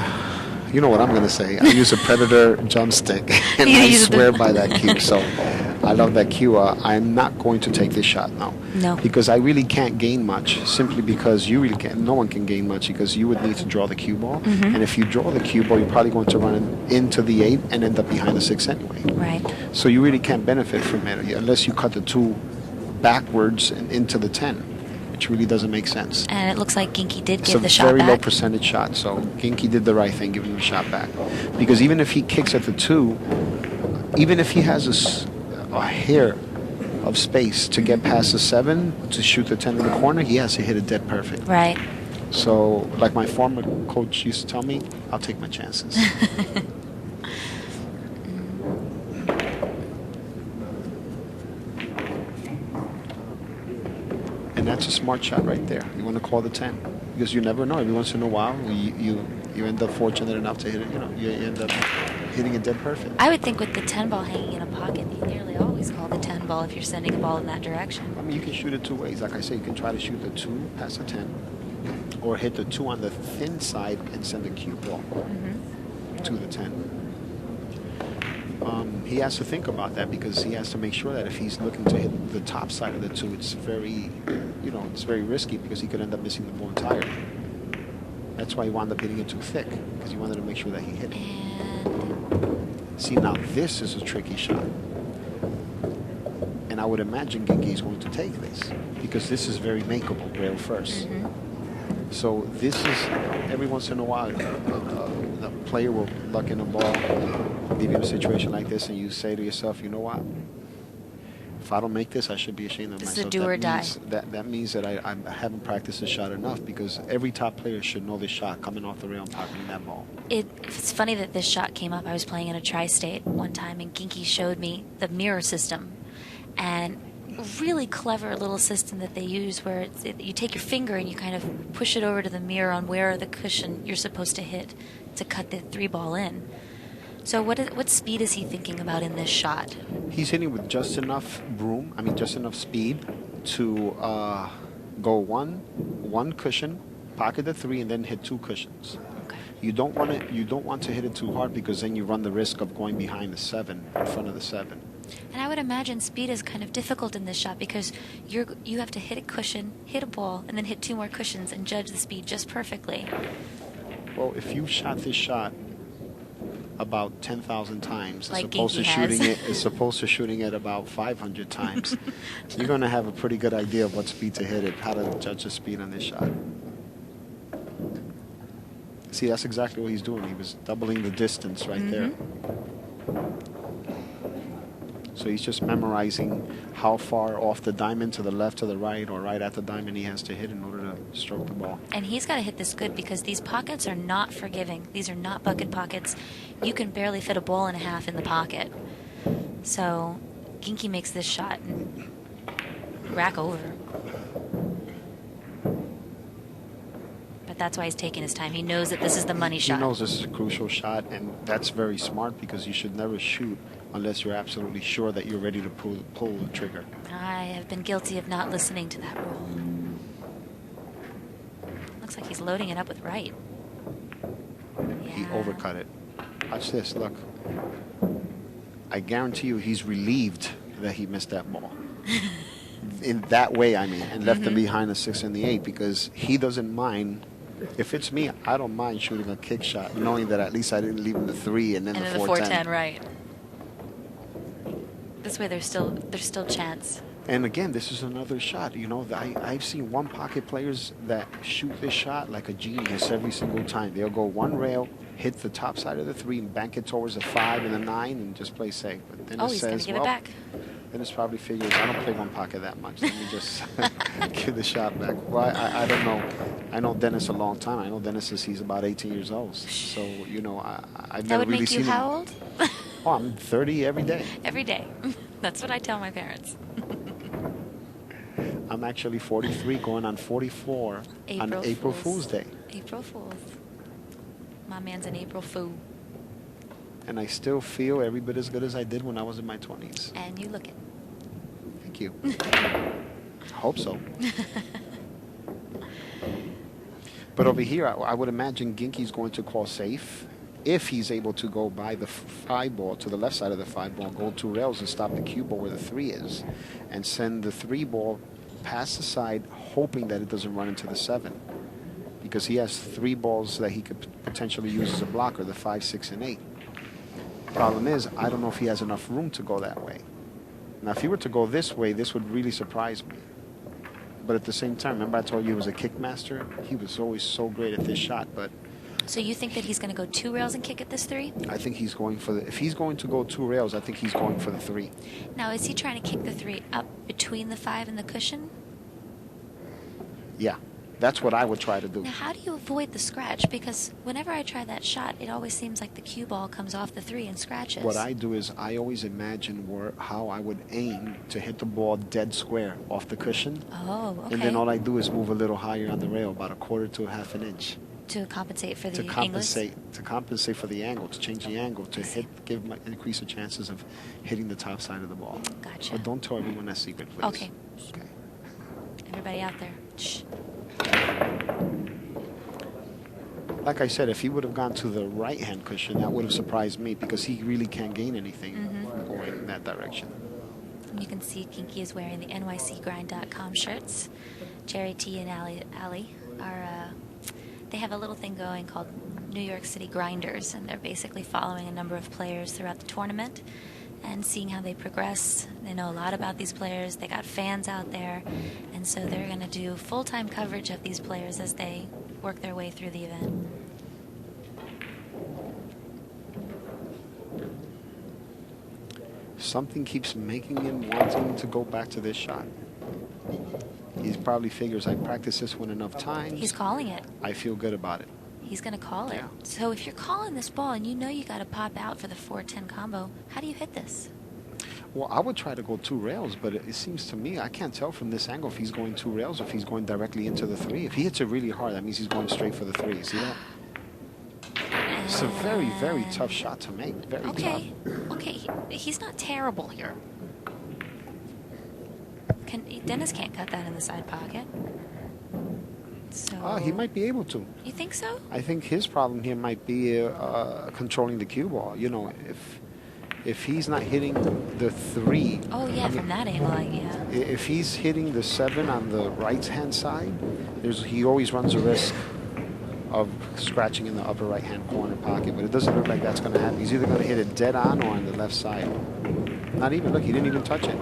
you know what I'm going to say. I use a Predator jump stick, and You I use swear by that cue. So I love that cue. I'm not going to take this shot now. No. Because I really can't gain much, simply because you really can't. No one can gain much because you would need to draw the cue ball. And if you draw the cue ball, you're probably going to run into the 8 and end up behind the 6 anyway. Right. So you really can't benefit from it unless you cut the 2 backwards and into the 10, which really doesn't make sense. And it looks like Ginky did It's give the a shot very back. low percentage shot, so Ginky did the right thing, giving him a shot back. Because even if he kicks at the 2, even if he has a hair of space to get past the 7 to shoot the 10 in the corner, he has to hit it dead perfect. Right. So, like my former coach used to tell me, I'll take my chances. And that's a smart shot right there. You want to call the 10 because you never know. Every once in a while, you end up fortunate enough to hit it. You know, you end up hitting it dead perfect. I would think with the 10 ball hanging in a pocket, you nearly always call the 10 ball if you're sending a ball in that direction. I mean, you can shoot it 2 ways. Like I say, you can try to shoot the 2 past the 10, or hit the 2 on the thin side and send a cue ball to the 10. He has to think about that because he has to make sure that if he's looking to hit the top side of the 2, it's very, it's very risky because he could end up missing the ball entirely. That's why he wound up hitting it too thick because he wanted to make sure that he hit it. And See, now this is a tricky shot. And I would imagine Ginky is going to take this because this is very makeable, rail first. So this is, every once in a while, the player will luck in a ball, leave you in a situation like this, and you say to yourself, you know what? If I don't make this, I should be ashamed of myself. This is a do or die. That means that I haven't practiced this shot enough because every top player should know this shot coming off the rail and pocketing that ball. it's funny that this shot came up. I was playing in a tri-state one time, and Ginky showed me the mirror system. And really clever little system that they use where you take your finger and you kind of push it over to the mirror on where the cushion you're supposed to hit to cut the 3 ball in. So what speed is he thinking about in this shot? He's hitting with just enough just enough speed to go one cushion, pocket the 3, and then hit 2 cushions. Okay. You don't want to hit it too hard because then you run the risk of going behind the 7 in front of the 7. And I would imagine speed is kind of difficult in this shot because you have to hit a cushion, hit a ball, and then hit 2 more cushions and judge the speed just perfectly. Well, if you shot this shot about 10,000 times Like as opposed to shooting it about 500 times, you're going to have a pretty good idea of what speed to hit it, how to judge the speed on this shot. See, that's exactly what he's doing. He was doubling the distance right there. So he's just memorizing how far off the diamond to the left, to the right, or right at the diamond he has to hit in order to stroke the ball. And he's got to hit this good because these pockets are not forgiving. These are not bucket pockets. You can barely fit a ball and a half in the pocket. So Ginky makes this shot and rack over. But that's why he's taking his time. He knows that this is the money shot. He knows this is a crucial shot, and that's very smart because you should never shoot unless you're absolutely sure that you're ready to pull the trigger. I have been guilty of not listening to that rule. Looks like he's loading it up with right. He Yeah. overcut it. Watch this, look. I guarantee you he's relieved that he missed that ball. In that way, I mean, and left him behind the 6 and the 8 because he doesn't mind. If it's me, I don't mind shooting a kick shot, knowing that at least I didn't leave him the 3 and then And the then the 410. 410, right. This way there's still chance. And again, this is another shot. You know, I've seen one pocket players that shoot this shot like a genius every single time. They'll go one rail, hit the top side of the 3, and bank it towards the 5 and the 9, and just play safe. But then He's going to give it back. Dennis probably figures, I don't play one pocket that much. Let me just give the shot back. Well, I don't know. I know Dennis a long time. I know Dennis since he's about 18 years old. So, you know, I've That never would really make seen you him. how old? Oh, I'm 30 every day. Every day. That's what I tell my parents. I'm actually 43 going on 44 on April Fool's Day. April Fool's. My man's an April Fool. And I still feel every bit as good as I did when I was in my 20s. And you look it. Thank you. Hope so. But over here, I would imagine Ginky's going to call safe if he's able to go by the 5 ball to the left side of the 5 ball, go 2 rails and stop the cue ball where the 3 is, and send the 3 ball past the side, hoping that it doesn't run into the 7. Because he has 3 balls that he could potentially use as a blocker, the 5, 6, and 8. Problem is, I don't know if he has enough room to go that way. Now, if he were to go this way, this would really surprise me. But at the same time, remember I told you he was a kick master? He was always so great at this shot, but So you think that he's going to go 2 rails and kick at this 3? I think he's going for the, if he's going to go 2 rails, I think he's going for the 3. Now, is he trying to kick the 3 up between the 5 and the cushion? Yeah, that's what I would try to do. Now, how do you avoid the scratch? Because whenever I try that shot, it always seems like the cue ball comes off the 3 and scratches. What I do is I always imagine how I would aim to hit the ball dead square off the cushion. Oh, okay. And then all I do is move a little higher on the rail, about a quarter to a half an inch. To compensate for the To compensate for the angle, to change the angle, to increase the chances of hitting the top side of the ball. Gotcha. But don't tell everyone that secret, please. Okay. Okay. Everybody out there. Shh. Like I said, if he would have gone to the right-hand cushion, that would have surprised me because he really can't gain anything from going in that direction. You can see Kinky is wearing the nycgrind.com shirts. Jerry T and Allie are, they have a little thing going called New York City Grinders, and they're basically following a number of players throughout the tournament and seeing how they progress. They know a lot about these players. They got fans out there, and so they're going to do full-time coverage of these players as they work their way through the event. Something keeps making him wanting to go back to this shot. He probably figures, I practiced this one enough times. He's calling it. I feel good about it. He's going to call it. Yeah. So if you're calling this ball and you know you got to pop out for the 4-10 combo, how do you hit this? Well, I would try to go 2 rails, but it seems to me, I can't tell from this angle if he's going 2 rails or if he's going directly into the 3. If he hits it really hard, that means he's going straight for the 3. See that? It's a very, very tough shot to make. Very Okay. tough. Okay. He's not terrible here. Dennis can't cut that in the side pocket. So. He might be able to. You think so? I think his problem here might be controlling the cue ball. You know, if he's not hitting the 3. Oh yeah, from that angle, yeah. If he's hitting the 7 on the right-hand side, he always runs a risk of scratching in the upper right-hand corner pocket, but it doesn't look like that's going to happen. He's either going to hit it dead on or on the left side. Not even, look, he didn't even touch it.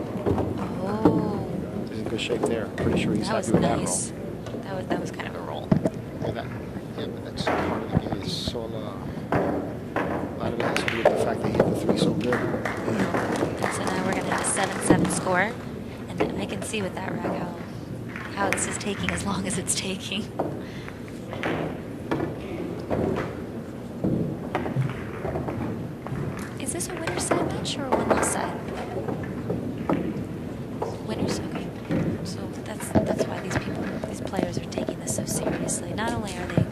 Oh. He's in good shape there. Pretty sure he's happy with nice. that roll. That was kind of a roll. Yeah, but that's part of the game. It's all, a lot of it has to do with the fact that he hit the 3 so good. So now we're going to have a 7-7 score, and I can see with that rack how this is taking as long as it's taking. Is this a winner's side match or a one-loss side? Winners, okay. So that's why these players are taking this so seriously. Not only are they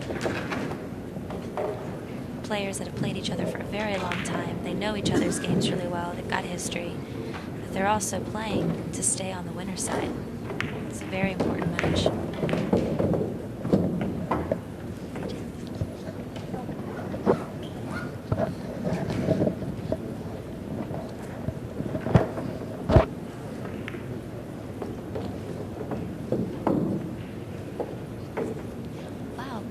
players that have played each other for a very long time, they know each other's games really well, they've got history, but they're also playing to stay on the winner's side. It's a very important match. Wow,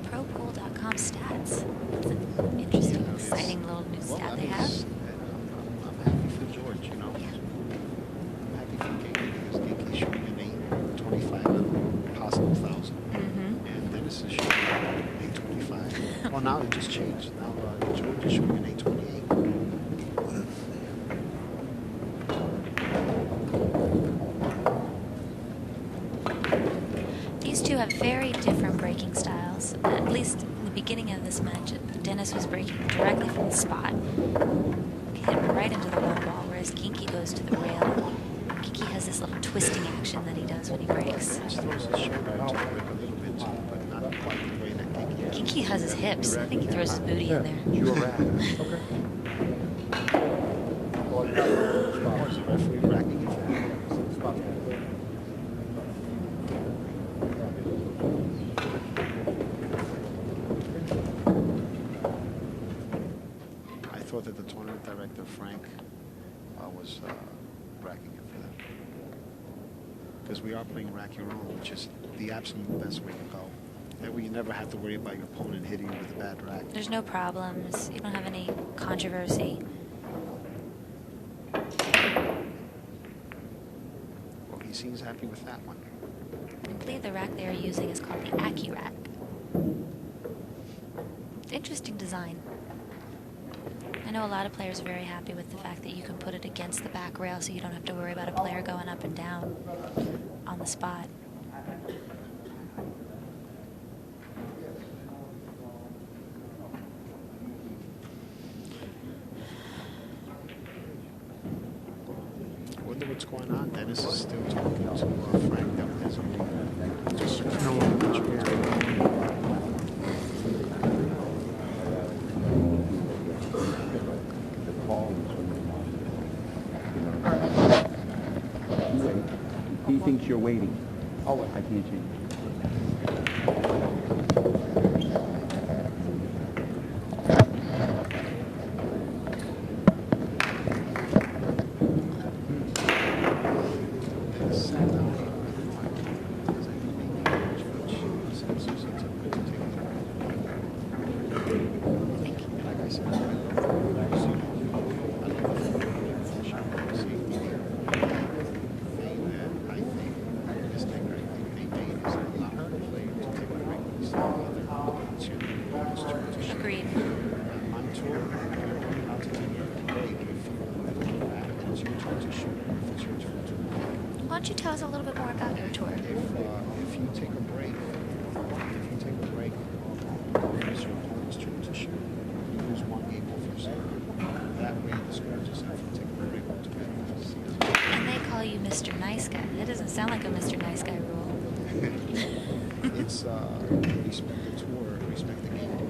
ProPool.com stats. That's an interesting, exciting little new stat they have. I'm happy for George, you know. Yeah. I'm happy for Genki because Genki's shooting an 825 on a possible 1,000. And Dennis is shooting an 825. Well, now it just changed. Now George is shooting an 828. These two have very different breaking styles. At least in the beginning of this match, Dennis was breaking directly from the spot, hit right into the one ball, whereas Genki goes to the rail. Genki has this little twisting action that he does when he breaks. He throws his shoulder into the grip a little bit too, but not quite the way that Genki does. Genki has his hips. I think he throws his booty in there. You're right. Okay. Is the referee racking it? I thought that the tournament director, Frank, was racking it for them. Because we are playing rack your own, which is the absolute best way to go. That way you never have to worry about your opponent hitting you with a bad rack. There's no problems. You don't have any controversy. Well, he seems happy with that one. I believe the rack they are using is called the Aki rack. Interesting design. I know a lot of players are very happy with the fact that you can put it against the back rail so you don't have to worry about a player going up and down on the spot. I wonder what's going on. Dennis is still talking to Frank that hasn't just no one. He thinks you're waiting. Oh, I can't change. Agreed. Why don't you tell us a little bit more about your tour? If you take a break, it's your opponent's turn to shoot. You lose one game off your serve. That way the score just have to take a break altogether. And they call you Mr. Nice Guy. That doesn't sound like a Mr. Nice Guy rule. It's respect the tour, respect the game.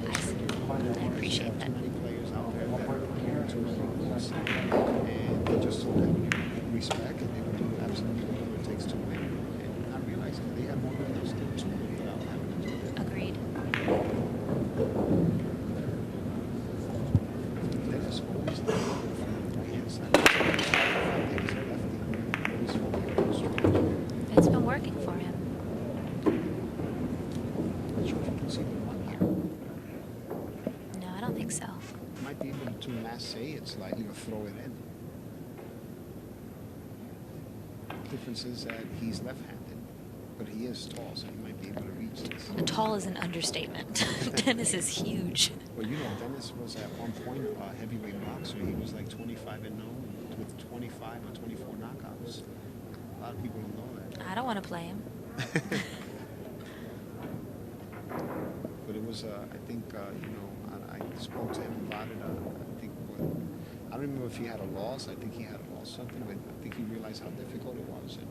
I see. I appreciate that. Too many players out there that are too rules, and they just don't have any respect, and they will do absolutely whatever it takes to win, and not realizing they have more than else to win without having to do that. Agreed. Dennis always difference is that he's left-handed, but he is tall, so he might be able to reach this. Tall is an understatement. Dennis is huge. Well, you know, Dennis was at one point a heavyweight boxer. He was like 25-0 with 25 or 24 knockouts. A lot of people don't know that. I don't want to play him. But it was, I think, you know, I spoke to him about it. I think, I don't remember if he had a loss. I think he had a loss something, but I think he realized how difficult it was, and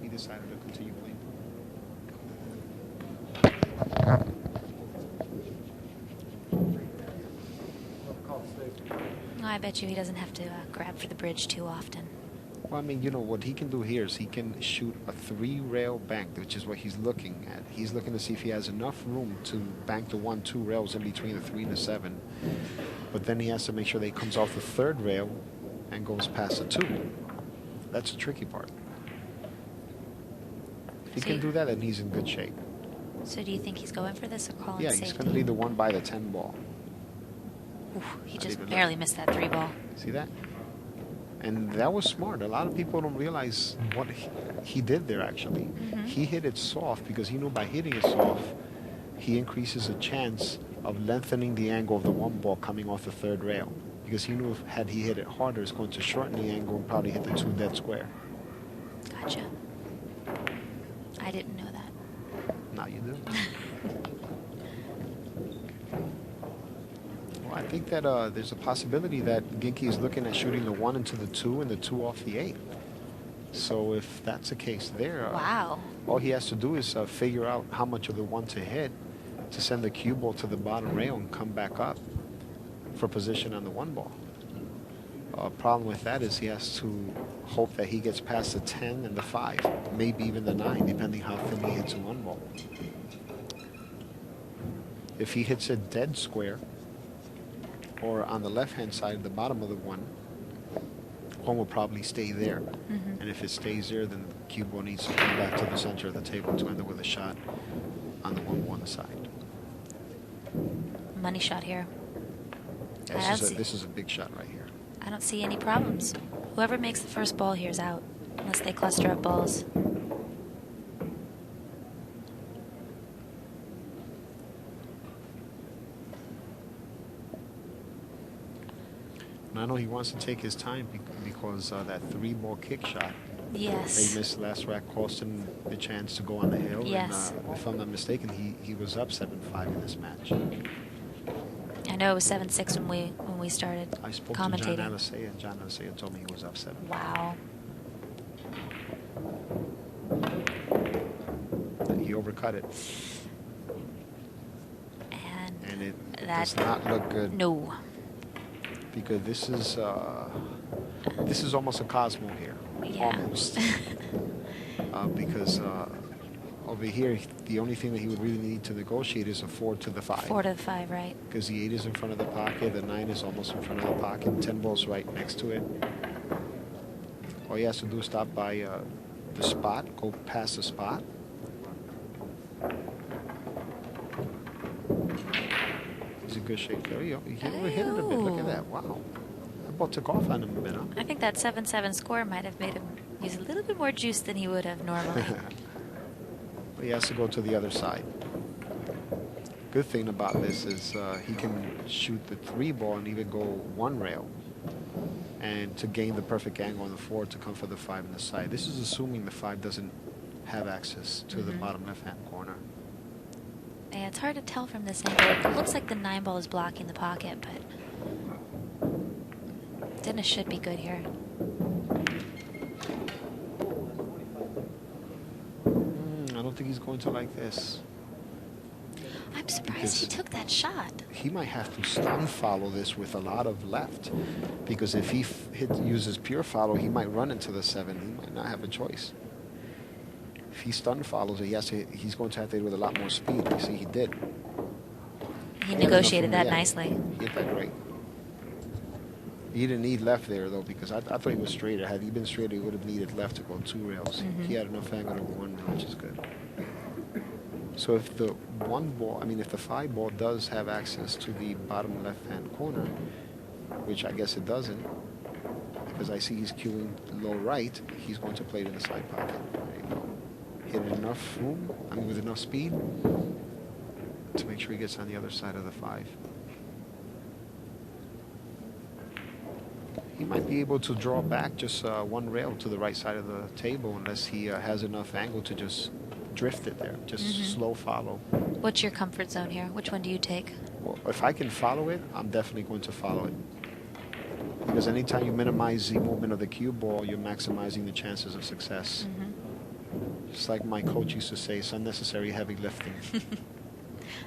he decided to continue playing. I bet you he doesn't have to grab for the bridge too often. Well, I mean, you know, what he can do here is he can shoot a 3-rail bank, which is what he's looking at. He's looking to see if he has enough room to bank the 1-2 rails in between the 3 and the 7. But then he has to make sure that he comes off the 3rd rail and goes past the 2. That's the tricky part. If he can do that, then he's in good shape. So do you think he's going for this or calling Yeah, safety? he's going to lead the 1 by the 10 ball. Oof, he Not just even barely missed that 3 ball. See that? And that was smart. A lot of people don't realize what he did there, actually. He hit it soft because he knew by hitting it soft, he increases the chance of lengthening the angle of the 1 ball coming off the 3rd rail. Because he knew if had he hit it harder, it's going to shorten the angle and probably hit the 2 dead square. Gotcha. I didn't know that. Now you do. Well, I think that there's a possibility that Ginky is looking at shooting the 1 into the 2 and the 2 off the 8. So if that's the case there, Wow. all he has to do is figure out how much of the 1 to hit to send the cue ball to the bottom rail and come back up for position on the 1 ball. Problem with that is he has to hope that he gets past the 10 and the 5, maybe even the 9, depending how thin he hits a 1 ball. If he hits it dead square, or on the left-hand side at the bottom of the 1 will probably stay there. And if it stays there, then the cue ball needs to come back to the center of the table to end up with a shot on the 1 ball on the side. Money shot here. This is a big shot right here. I don't see any problems. Whoever makes the first ball here is out, unless they cluster up balls. And I know he wants to take his time because that 3-ball kick shot Yes. they missed last rack, cost him the chance to go on the hill. Yes. And if I'm not mistaken, he was up 7-5 in this match. I know it was 7-6 when we started I spoke commentating. to John Alicea, and John Alicea told me he was up 7. Wow. He overcut it. And it that does not look good. No. Because this is almost a Cosmo here. Yeah. Almost. Because over here, the only thing that he would really need to negotiate is a 4 to the 5. 4 to the 5, right? Because the 8 is in front of the pocket, the 9 is almost in front of the pocket, 10 ball's right next to it. All he has to do is stop by the spot, go past the spot. He's in good shape there. He overhit it a bit. Look at that. Wow. That ball took off on him a bit, huh? I think that 7-7 score might have made him use a little bit more juice than he would have normally. But he has to go to the other side. Good thing about this is he can shoot the 3 ball and even go 1 rail, and to gain the perfect angle on the 4 to come for the 5 on the side. This is assuming the 5 doesn't have access to the bottom left-hand corner. Yeah, it's hard to tell from this angle. It looks like the 9 ball is blocking the pocket, but Dennis should be good here. I don't think he's going to like this. I'm surprised he took that shot. He might have to stun follow this with a lot of left, because if he uses pure follow, he might run into the 7. He might not have a choice. If he stun follows it, he's going to have to hit with a lot more speed. You see, he did. He negotiated that nicely. He hit that great. He didn't need left there, though, because I thought he was straighter. Had he been straighter, he would have needed left to go 2 rails. He had enough angle to 1, which is good. So if the 1 ball, if the 5 ball does have access to the bottom left-hand corner, which I guess it doesn't, because I see he's cueing low right, he's going to play it in the side pocket. There you go. Hit it enough room, with enough speed to make sure he gets on the other side of the 5. He might be able to draw back just one rail to the right side of the table unless he has enough angle to just drift it there, just slow follow. What's your comfort zone here? Which one do you take? Well, if I can follow it, I'm definitely going to follow it. Because anytime you minimize the movement of the cue ball, you're maximizing the chances of success. Just like my coach used to say, it's unnecessary heavy lifting.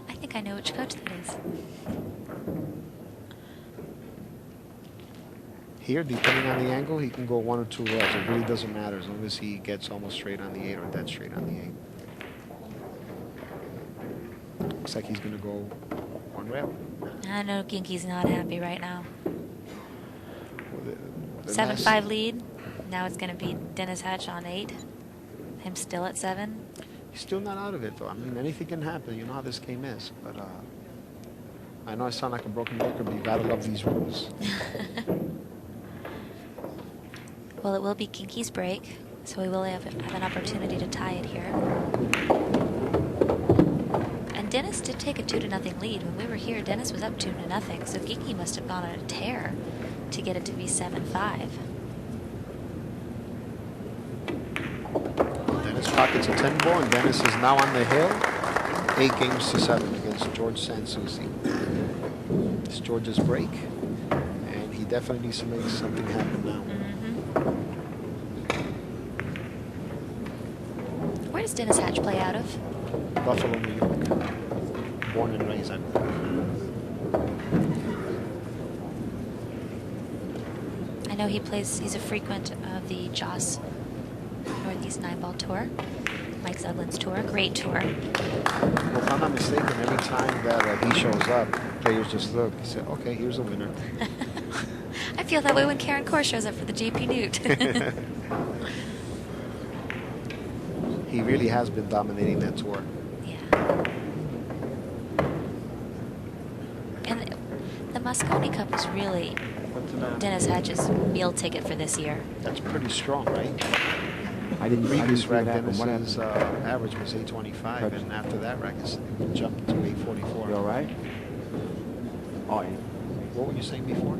I think I know which coach that is. Here, depending on the angle, he can go 1 or 2 rails. It really doesn't matter as long as he gets almost straight on the 8 or dead straight on the 8. Looks like he's going to go 1 rail. I know Ginky's not happy right now. Well, the 7-5 lead. Now it's going to be Dennis Hatch on 8. Him still at 7. He's still not out of it, though. I mean, anything can happen. You know how this game is. But I know I sound like a broken record, but you got to love these rules. Well, it will be Ginky's break, so we will have an opportunity to tie it here. And Dennis did take a 2-0 lead. When we were here, Dennis was up 2-0, so Ginky must have gone on a tear to get it to be 7-5. Dennis pockets a 10 ball, and Dennis is now on the hill. 8 games to 7 against George Sansouci. It's George's break, and he definitely needs to make something happen now. Where does Dennis Hatch play out of? Buffalo, New York. Born and raised. I know he's a frequent of the Joss Northeast 9-Ball Tour, Mike Zuglin's tour, great tour. Well, if I'm not mistaken, every time that he shows up, players just look and say, okay, here's a winner. I feel that way when Karen Core shows up for the JP Newt. He really has been dominating that tour. Yeah. And the Moscone Cup is really Dennis Hatch's meal ticket for this year. That's pretty strong, right? I didn't Previous see rack, that happen. What Dennis's happened? average was 825, and after that rack, it jumped to 844. You all right? Oh, yeah. What were you saying before?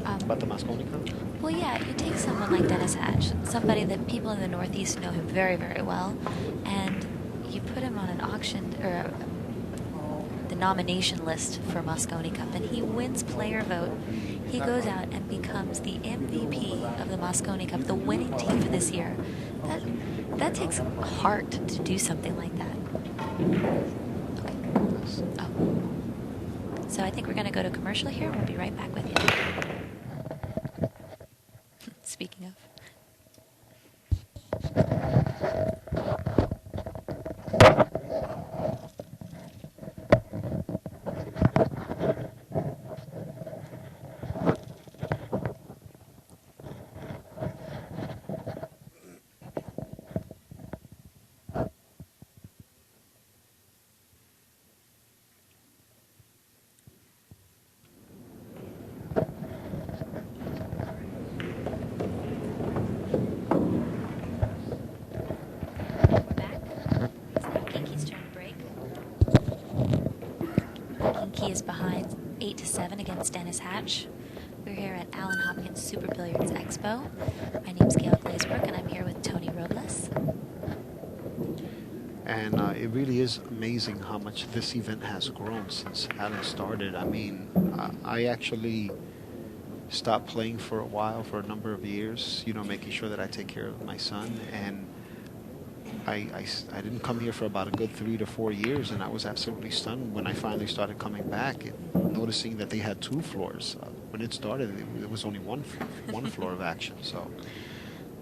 About the Moscone Cup? Well, yeah, you take someone like Dennis Hatch, somebody that people in the Northeast know him very, very well, and you put him on an auction or the nomination list for Moscone Cup, and he wins player vote. He goes out and becomes the MVP of the Moscone Cup, the winning team for this year. That takes heart to do something like that. Okay. Oh. So I think we're going to go to commercial here. We'll be right back with you. Speaking of. Is behind 8-7 against Dennis Hatch. We're here at Allen Hopkins Super Billiards Expo. My name's Gail Glazebrook, and I'm here with Tony Robles. And it really is amazing how much this event has grown since Allen started. I mean, I actually stopped playing for a while, for a number of years, you know, making sure that I take care of my son. And I didn't come here for about a good 3 to 4 years, and I was absolutely stunned when I finally started coming back and noticing that they had 2 floors. When it started, there was only one floor of action.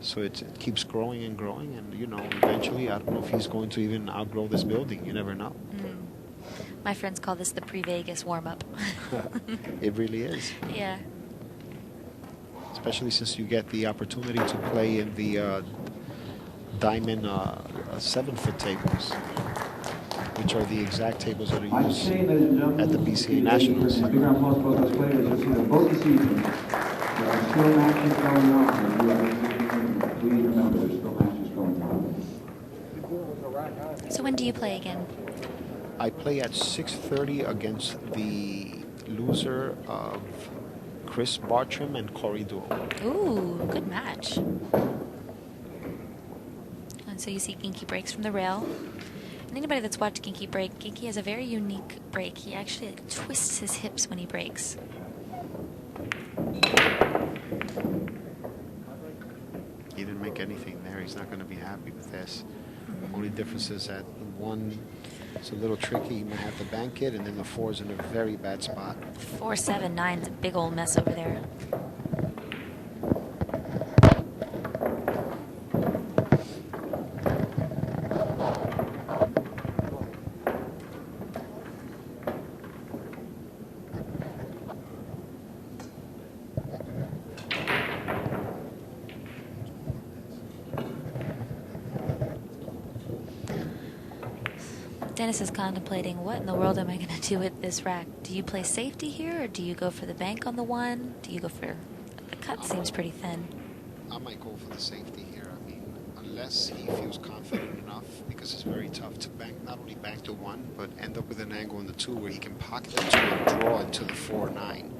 So it keeps growing and growing, and you know, eventually, I don't know if he's going to even outgrow this building. You never know. My friends call this the pre-Vegas warm-up. It really is. Yeah. Especially since you get the opportunity to play in the diamond 7-foot tables, which are the exact tables that are used at the BCA Nationals. Big round of applause for those players. You'll see them both this evening. still matches going on. Please remember, there's still matches going on. So when do you play again? I play at 6:30 against the loser of Chris Bartram and Corey Duo. Ooh, good match. And so you see Ginky breaks from the rail. And anybody that's watched Ginky break, Ginky has a very unique break. He actually twists his hips when he breaks. He didn't make anything there. He's not going to be happy with this. Only difference is that one, it's a little tricky. He might have to bank it, and then the 4's in a very bad spot. 4-7-9 is a big old mess over there. Dennis is contemplating, what in the world am I going to do with this rack? Do you play safety here, or do you go for the bank on the 1? Do you go for... The cut seems pretty thin. I might go for the safety here. I mean, unless he feels confident enough, because it's very tough to bank, not only bank the 1, but end up with an angle on the 2 where he can pocket the 2 and draw into the 4-9.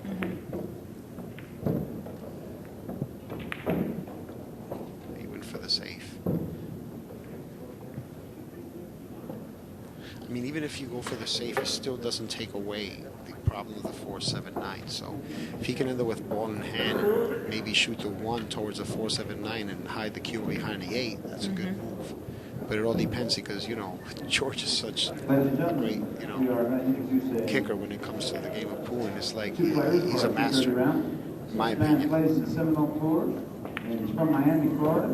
He went for the safe. I mean, even if you go for the safe, it still doesn't take away the problem with the 4-7-9. So if he can end up with ball in hand and maybe shoot the 1 towards the 4-7-9 and hide the cue behind the 8, that's a good move. But it all depends because, you know, George is such a great, you know, kicker when it comes to the game of pool. And it's like he's a master, in my opinion. Plays the Seminole Tour, and he's from Miami, Florida.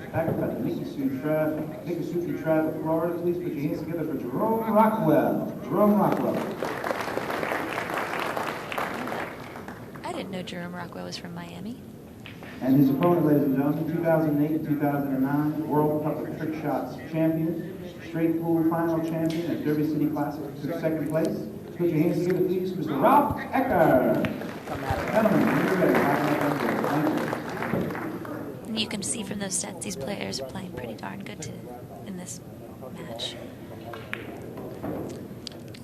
Back by the Miccosukee Tribe of Florida. Please put your hands together for Jerome Rockwell. Jerome Rockwell. I didn't know Jerome Rockwell was from Miami. And his opponent, ladies and gentlemen, 2008 2009 World Public Trick Shots champion, straight pool final champion at Derby City Classic, took second place. Put your hands together, please, Mr. Ralph Ecker. Gentlemen, you're ready. Thank you. And you can see from those sets, these players are playing pretty darn good in this match.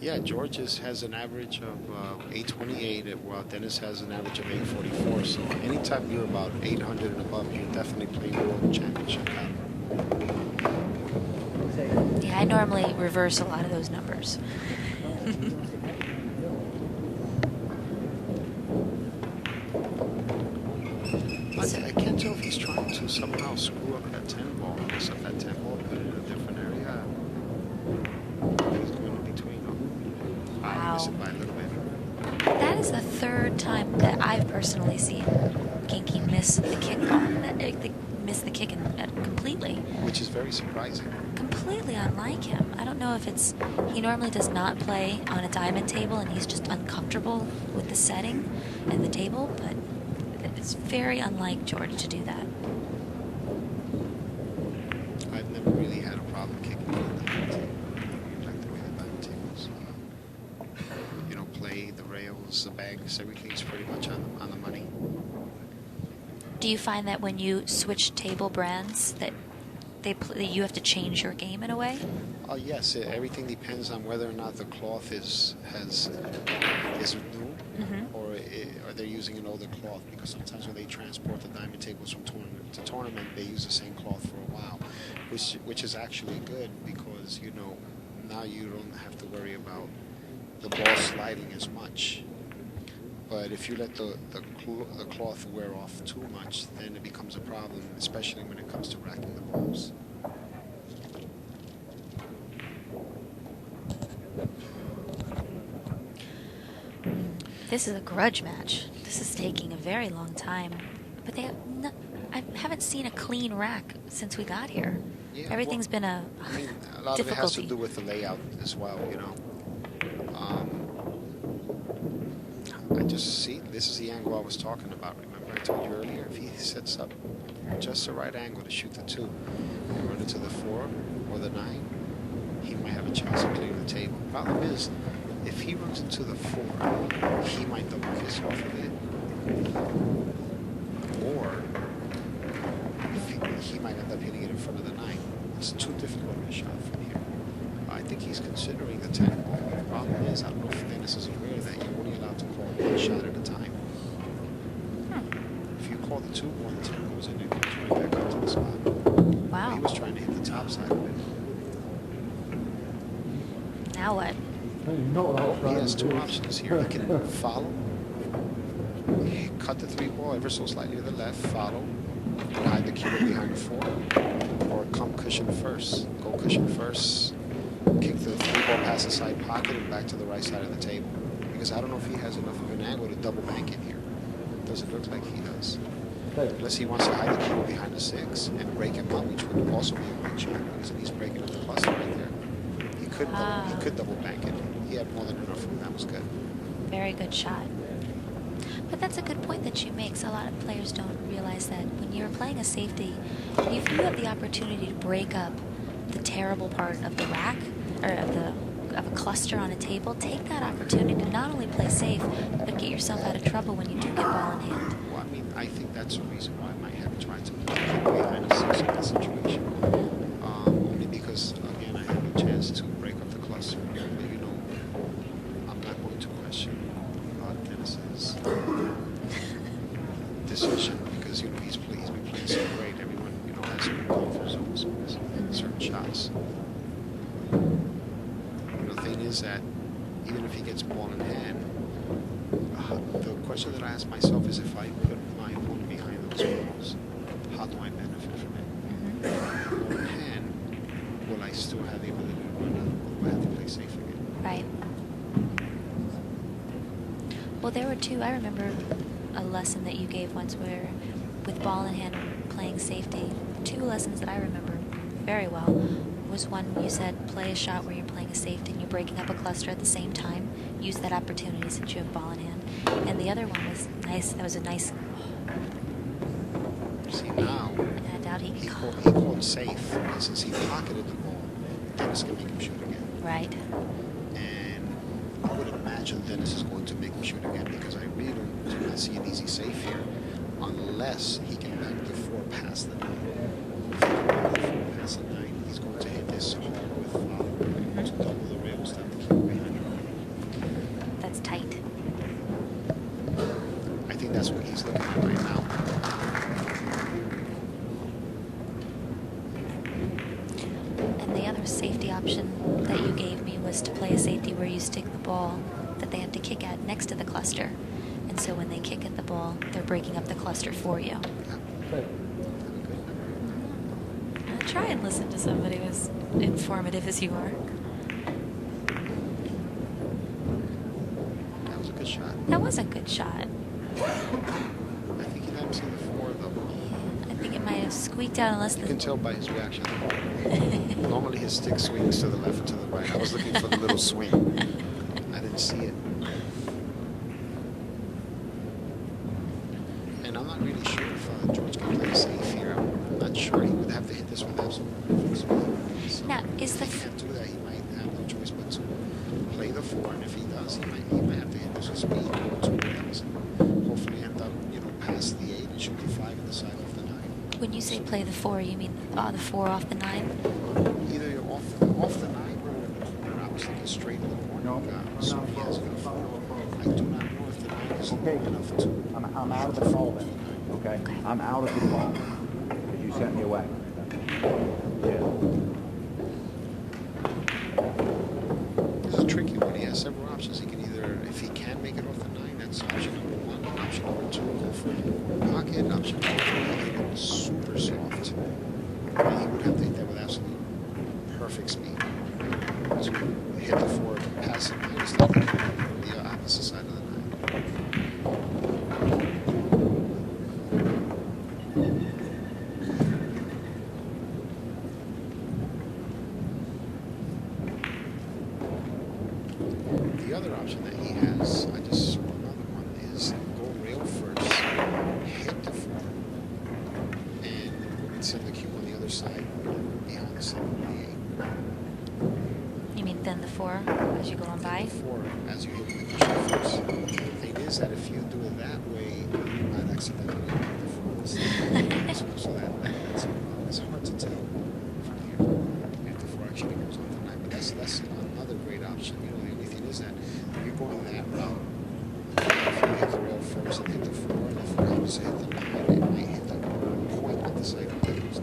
Yeah, George has an average of 828, while Dennis has an average of 844. So anytime you're about 800 and above, you're definitely playing world championship caliber. Yeah, I normally reverse a lot of those numbers. I can't tell if he's trying to somehow screw up that 10 ball, mess up that 10 ball, put it in a different area. He's going in between them. I miss it by a little bit. That is the third time that I've personally seen Ginky miss the kick miss the kick completely. Which is very surprising. Completely unlike him. I don't know if it's he normally does not play on a diamond table and he's just uncomfortable with the setting and the table, but it's very unlike George to do that. I've never really had a problem kicking on the diamond table. I like the way the diamond tables, you know, play, the rails, the bags, everything's pretty much on the money. Do you find that when you switch table brands that you have to change your game in a way? Yes, everything depends on whether or not the cloth is new, or they're using an older cloth. Because sometimes when they transport the diamond tables from tournament to tournament, they use the same cloth for a while, which is actually good because you know now you don't have to worry about the ball sliding as much. But if you let the cloth wear off too much, then it becomes a problem, especially when it comes to racking the balls. This is a grudge match. This is taking a very long time. But I haven't seen a clean rack since we got here. Yeah, Everything's been a lot difficulty. of it has to do with the layout as well, you know. I just see, this is the angle I was talking about. Remember I told you earlier, if he sets up just the right angle to shoot the 2 and run into the 4 or the 9, he might have a chance of clearing the table. Problem is, if he runs into the 4, he might double kiss off of it. might end up hitting it in front of the 9. It's too difficult of a shot from here. I think he's considering the 10 ball. The problem is, I don't know if Dennis is aware that you're only allowed to call one shot at a time. If you call the 2 ball, the 10 goes in and goes right back up to the spot. Wow. He was trying to hit the top side of it. Now what? He has 2 options here. He can follow, cut the 3 ball ever so slightly to the left, follow, hide the cue behind the 4, or come cushion first. Go cushion first, kick the 3 ball past the side pocket and back to the right side of the table. Because I don't know if he has enough of an angle to double bank it here. Doesn't look like he does. Unless he wants to hide the cue behind the 6 and break him up, which would also be a great shot because he's breaking up the cluster right there. He could double bank it. He had more than enough room. That was good. Very good shot. But that's a good point that you make. So a lot of players don't realize that when you're playing a safety, if you have the opportunity to break up the terrible part of the rack or of a cluster on a table, take that opportunity to not only play safe but get yourself out of trouble when you do get ball in hand. Well, I mean, I think that's the reason why I might have tried to kick behind the 6 in that situation. Only because, again, I have a chance to break up the cluster. But, you know, I'm not going to question Dennis's decision because, you know, he's been playing so great. Everyone, you know, has certain comfort zones with certain shots. The thing is that even if he gets ball in hand, the question that I ask myself is if I put my opponent behind those balls, how do I benefit from it? Ball in hand, will I still have the ability to run up, or will I have to play safe again? Right. Well, there were 2. I remember a lesson that you gave once where, with ball in hand, playing safety. 2 lessons that I remember very well was one you said play a shot where you're playing a safety and you're breaking up a cluster at the same time. Use that opportunity since you have ball in hand. And the other one was nice. That was a nice. See now, I doubt he called safe, and since he pocketed the ball, Dennis can make him shoot again. Right. And I would imagine Dennis is going to make him shoot again because I really do not see an easy safe here, unless he can back the 4 past the 9. If he can back the 4 past the 9, he's going to hit this hard with to double the rails down the cue behind him. That's tight. I think that's what he's looking at right now. And the other safety option that you gave me was to play a safety where you stick the ball that they have to kick at next to the cluster. And so when they kick at the ball, they're breaking up the cluster for you. Try and listen to somebody as informative as you are. That was a good shot. That was a good shot. I think he didn't see the 4 though. Yeah, I think it might have squeaked out unless You can tell by his reaction. Normally his stick swings to the left and to the right. I was looking for the little swing. I didn't see it. And I'm not really sure if George can play safe here. I'm not sure. He would have to hit this with absolute speed. So Now, is the if he can't do that, he might have no choice but to play the 4. And if he does, he might have to hit this with speed or 2 rails and hopefully end up, you know, past the 8 and shoot the 5 and the side off the 9. when you say play the 4, you mean the 4 off the 9? Either you're off the 9 or I was thinking straight to the corner. So he has enough. I do not know if the 9 is long enough to. I'm out of the call then. Okay? I'm out of the call because you sent me away. Yeah. This is a tricky one. He has several options. He can either, if he can make it off the 9, that's option number 1. Option number 2, go for a pocket. Option number 3, hit it super soft. And he would have to hit that with absolute perfect speed. So hit the 4, pass it, minus the opposite side of the 9. The other option that he has, I just saw another one, is go rail first, hit the 4, and send the cue on the other side behind the 7 and the 8. You mean then the 4 as you go on by? 4 as you hit the cushion first. The thing is that if you do it that way, you might accidentally hit the 4. So that's a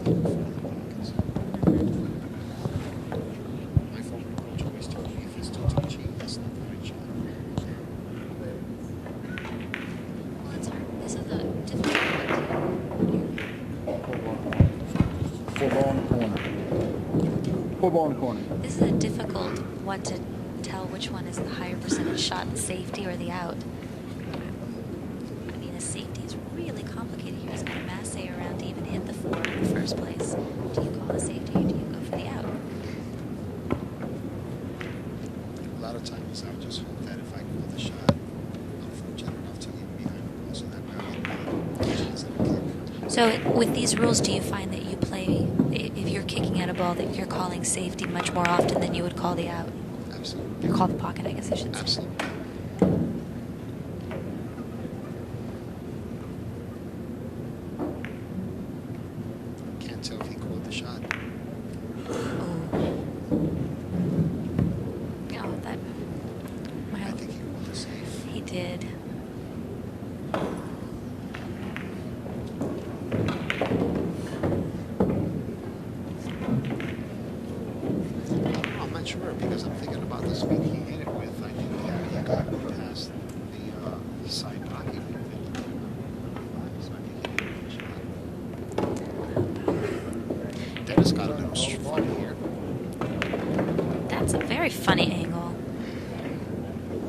My former coach always told me if it's too touchy, that's not the right shot. Well, it's hard. This is a difficult Full ball in the corner. Full ball in the corner. This is a difficult one to tell which one is the higher percentage shot, the safety or the out. I mean, the safety is really complicated here. He's got a masse around to even hit the 4 in the first place. Do you call the safety or do you go for the out? A lot of times I would just hope that if I call the shot, I'm fortunate enough to leave behind the ball so that way I get a chance at a kick. So with these rules, do you find that you play, if you're kicking at a ball, that you're calling safety much more often than you would call the out? Absolutely. Or call the pocket, I guess I should say. Absolutely. Can't tell if he called the shot. Oh, that. I think he called it safe. He did. I'm not sure because I'm thinking about the speed he hit it with. I think he got past the side pocket with it. So I think he hit the shot. Dennis got a little funny here. That's a very funny angle.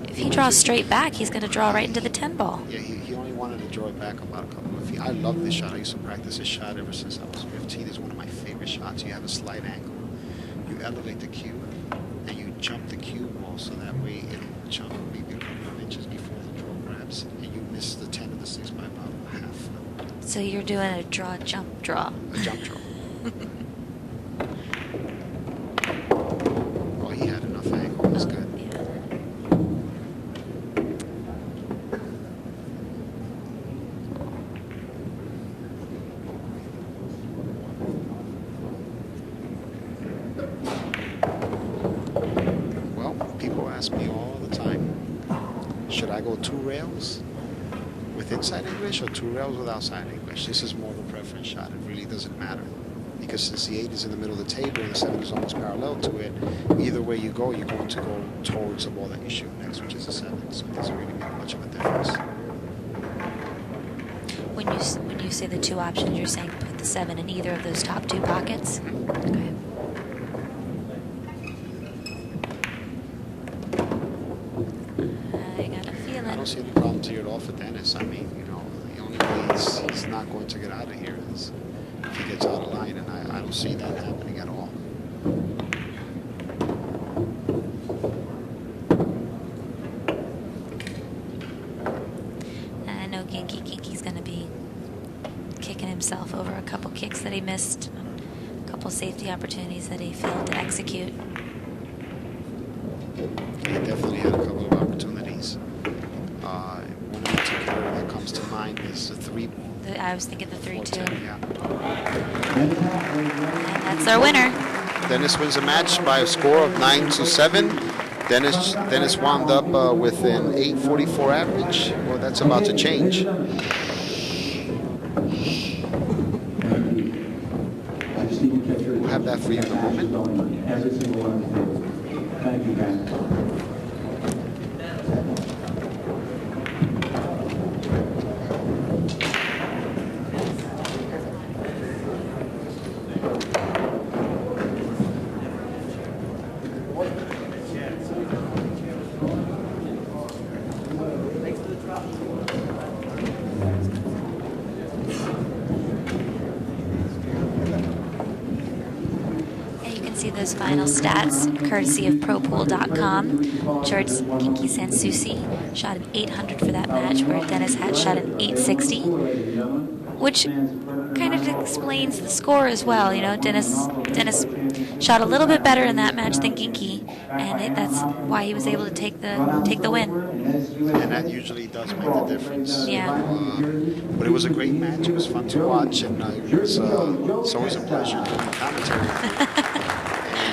If he draws straight back, he's going to draw right into the 10 ball. Yeah, he only wanted to draw it back about a couple of feet. I love this shot. I used to practice this shot ever since I was 15. It's one of my favorite shots. You have a slight angle. You elevate the cue, and you jump the cue ball so that way it'll jump maybe a couple of inches before the draw grabs, and you miss the 10 or the 6 by about a half. So you're doing a draw, jump, draw. A jump draw. Oh, he had enough angle. That's good. Yeah. Well, people ask me all the time, should I go 2 rails with inside English or 2 rails with outside English? This is more of a preference shot. It really doesn't matter. Because since the 8 is in the middle of the table and the 7 is almost parallel to it, either way you go, you're going to go towards the ball that you shoot next, which is the 7. So it doesn't really make much of a difference. When you say the 2 options, you're saying put the 7 in either of those top 2 pockets? Okay. I got a feeling. I don't see any problems here at all for Dennis. I mean, you know, the only way he's not going to get out of here is if he gets out of line, and I don't see that happening at all. And I know Kinky's going to be kicking himself over a couple kicks that he missed, a couple safety opportunities that he failed to execute. He definitely had a couple of opportunities. One in particular that comes to mind is the 3 ball. I was thinking the 3-2. Yeah. And that's our winner. Dennis wins the match by a score of 9-7. Dennis wound up with an 844 average. Well, that's about to change. We'll have that for you in a moment. Every single one of the tables. Thank you, guys. See those final stats, courtesy of ProPool.com. George Kinky Sansouci shot an 800 for that match, where Dennis had shot an 860, which kind of explains the score as well. You know, Dennis shot a little bit better in that match than Kinky, and that's why he was able to take the win. And that usually does make the difference. Yeah. But it was a great match. It was fun to watch, and it's always a pleasure doing commentary.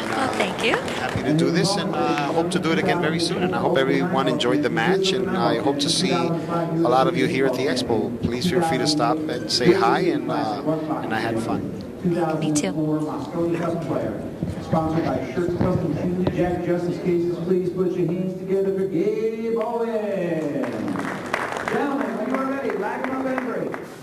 Well, thank you. Happy to do this, and I hope to do it again very soon. And I hope everyone enjoyed the match, and I hope to see a lot of you here at the Expo. Please feel free to stop and say hi, and I had fun. 2004 Moscone Cup player. Sponsored by Shirts Custom Shoes, Jack Justice Cases. Please put your hands together for Gabe Owen. Gentlemen, when you are ready, lag them up and break.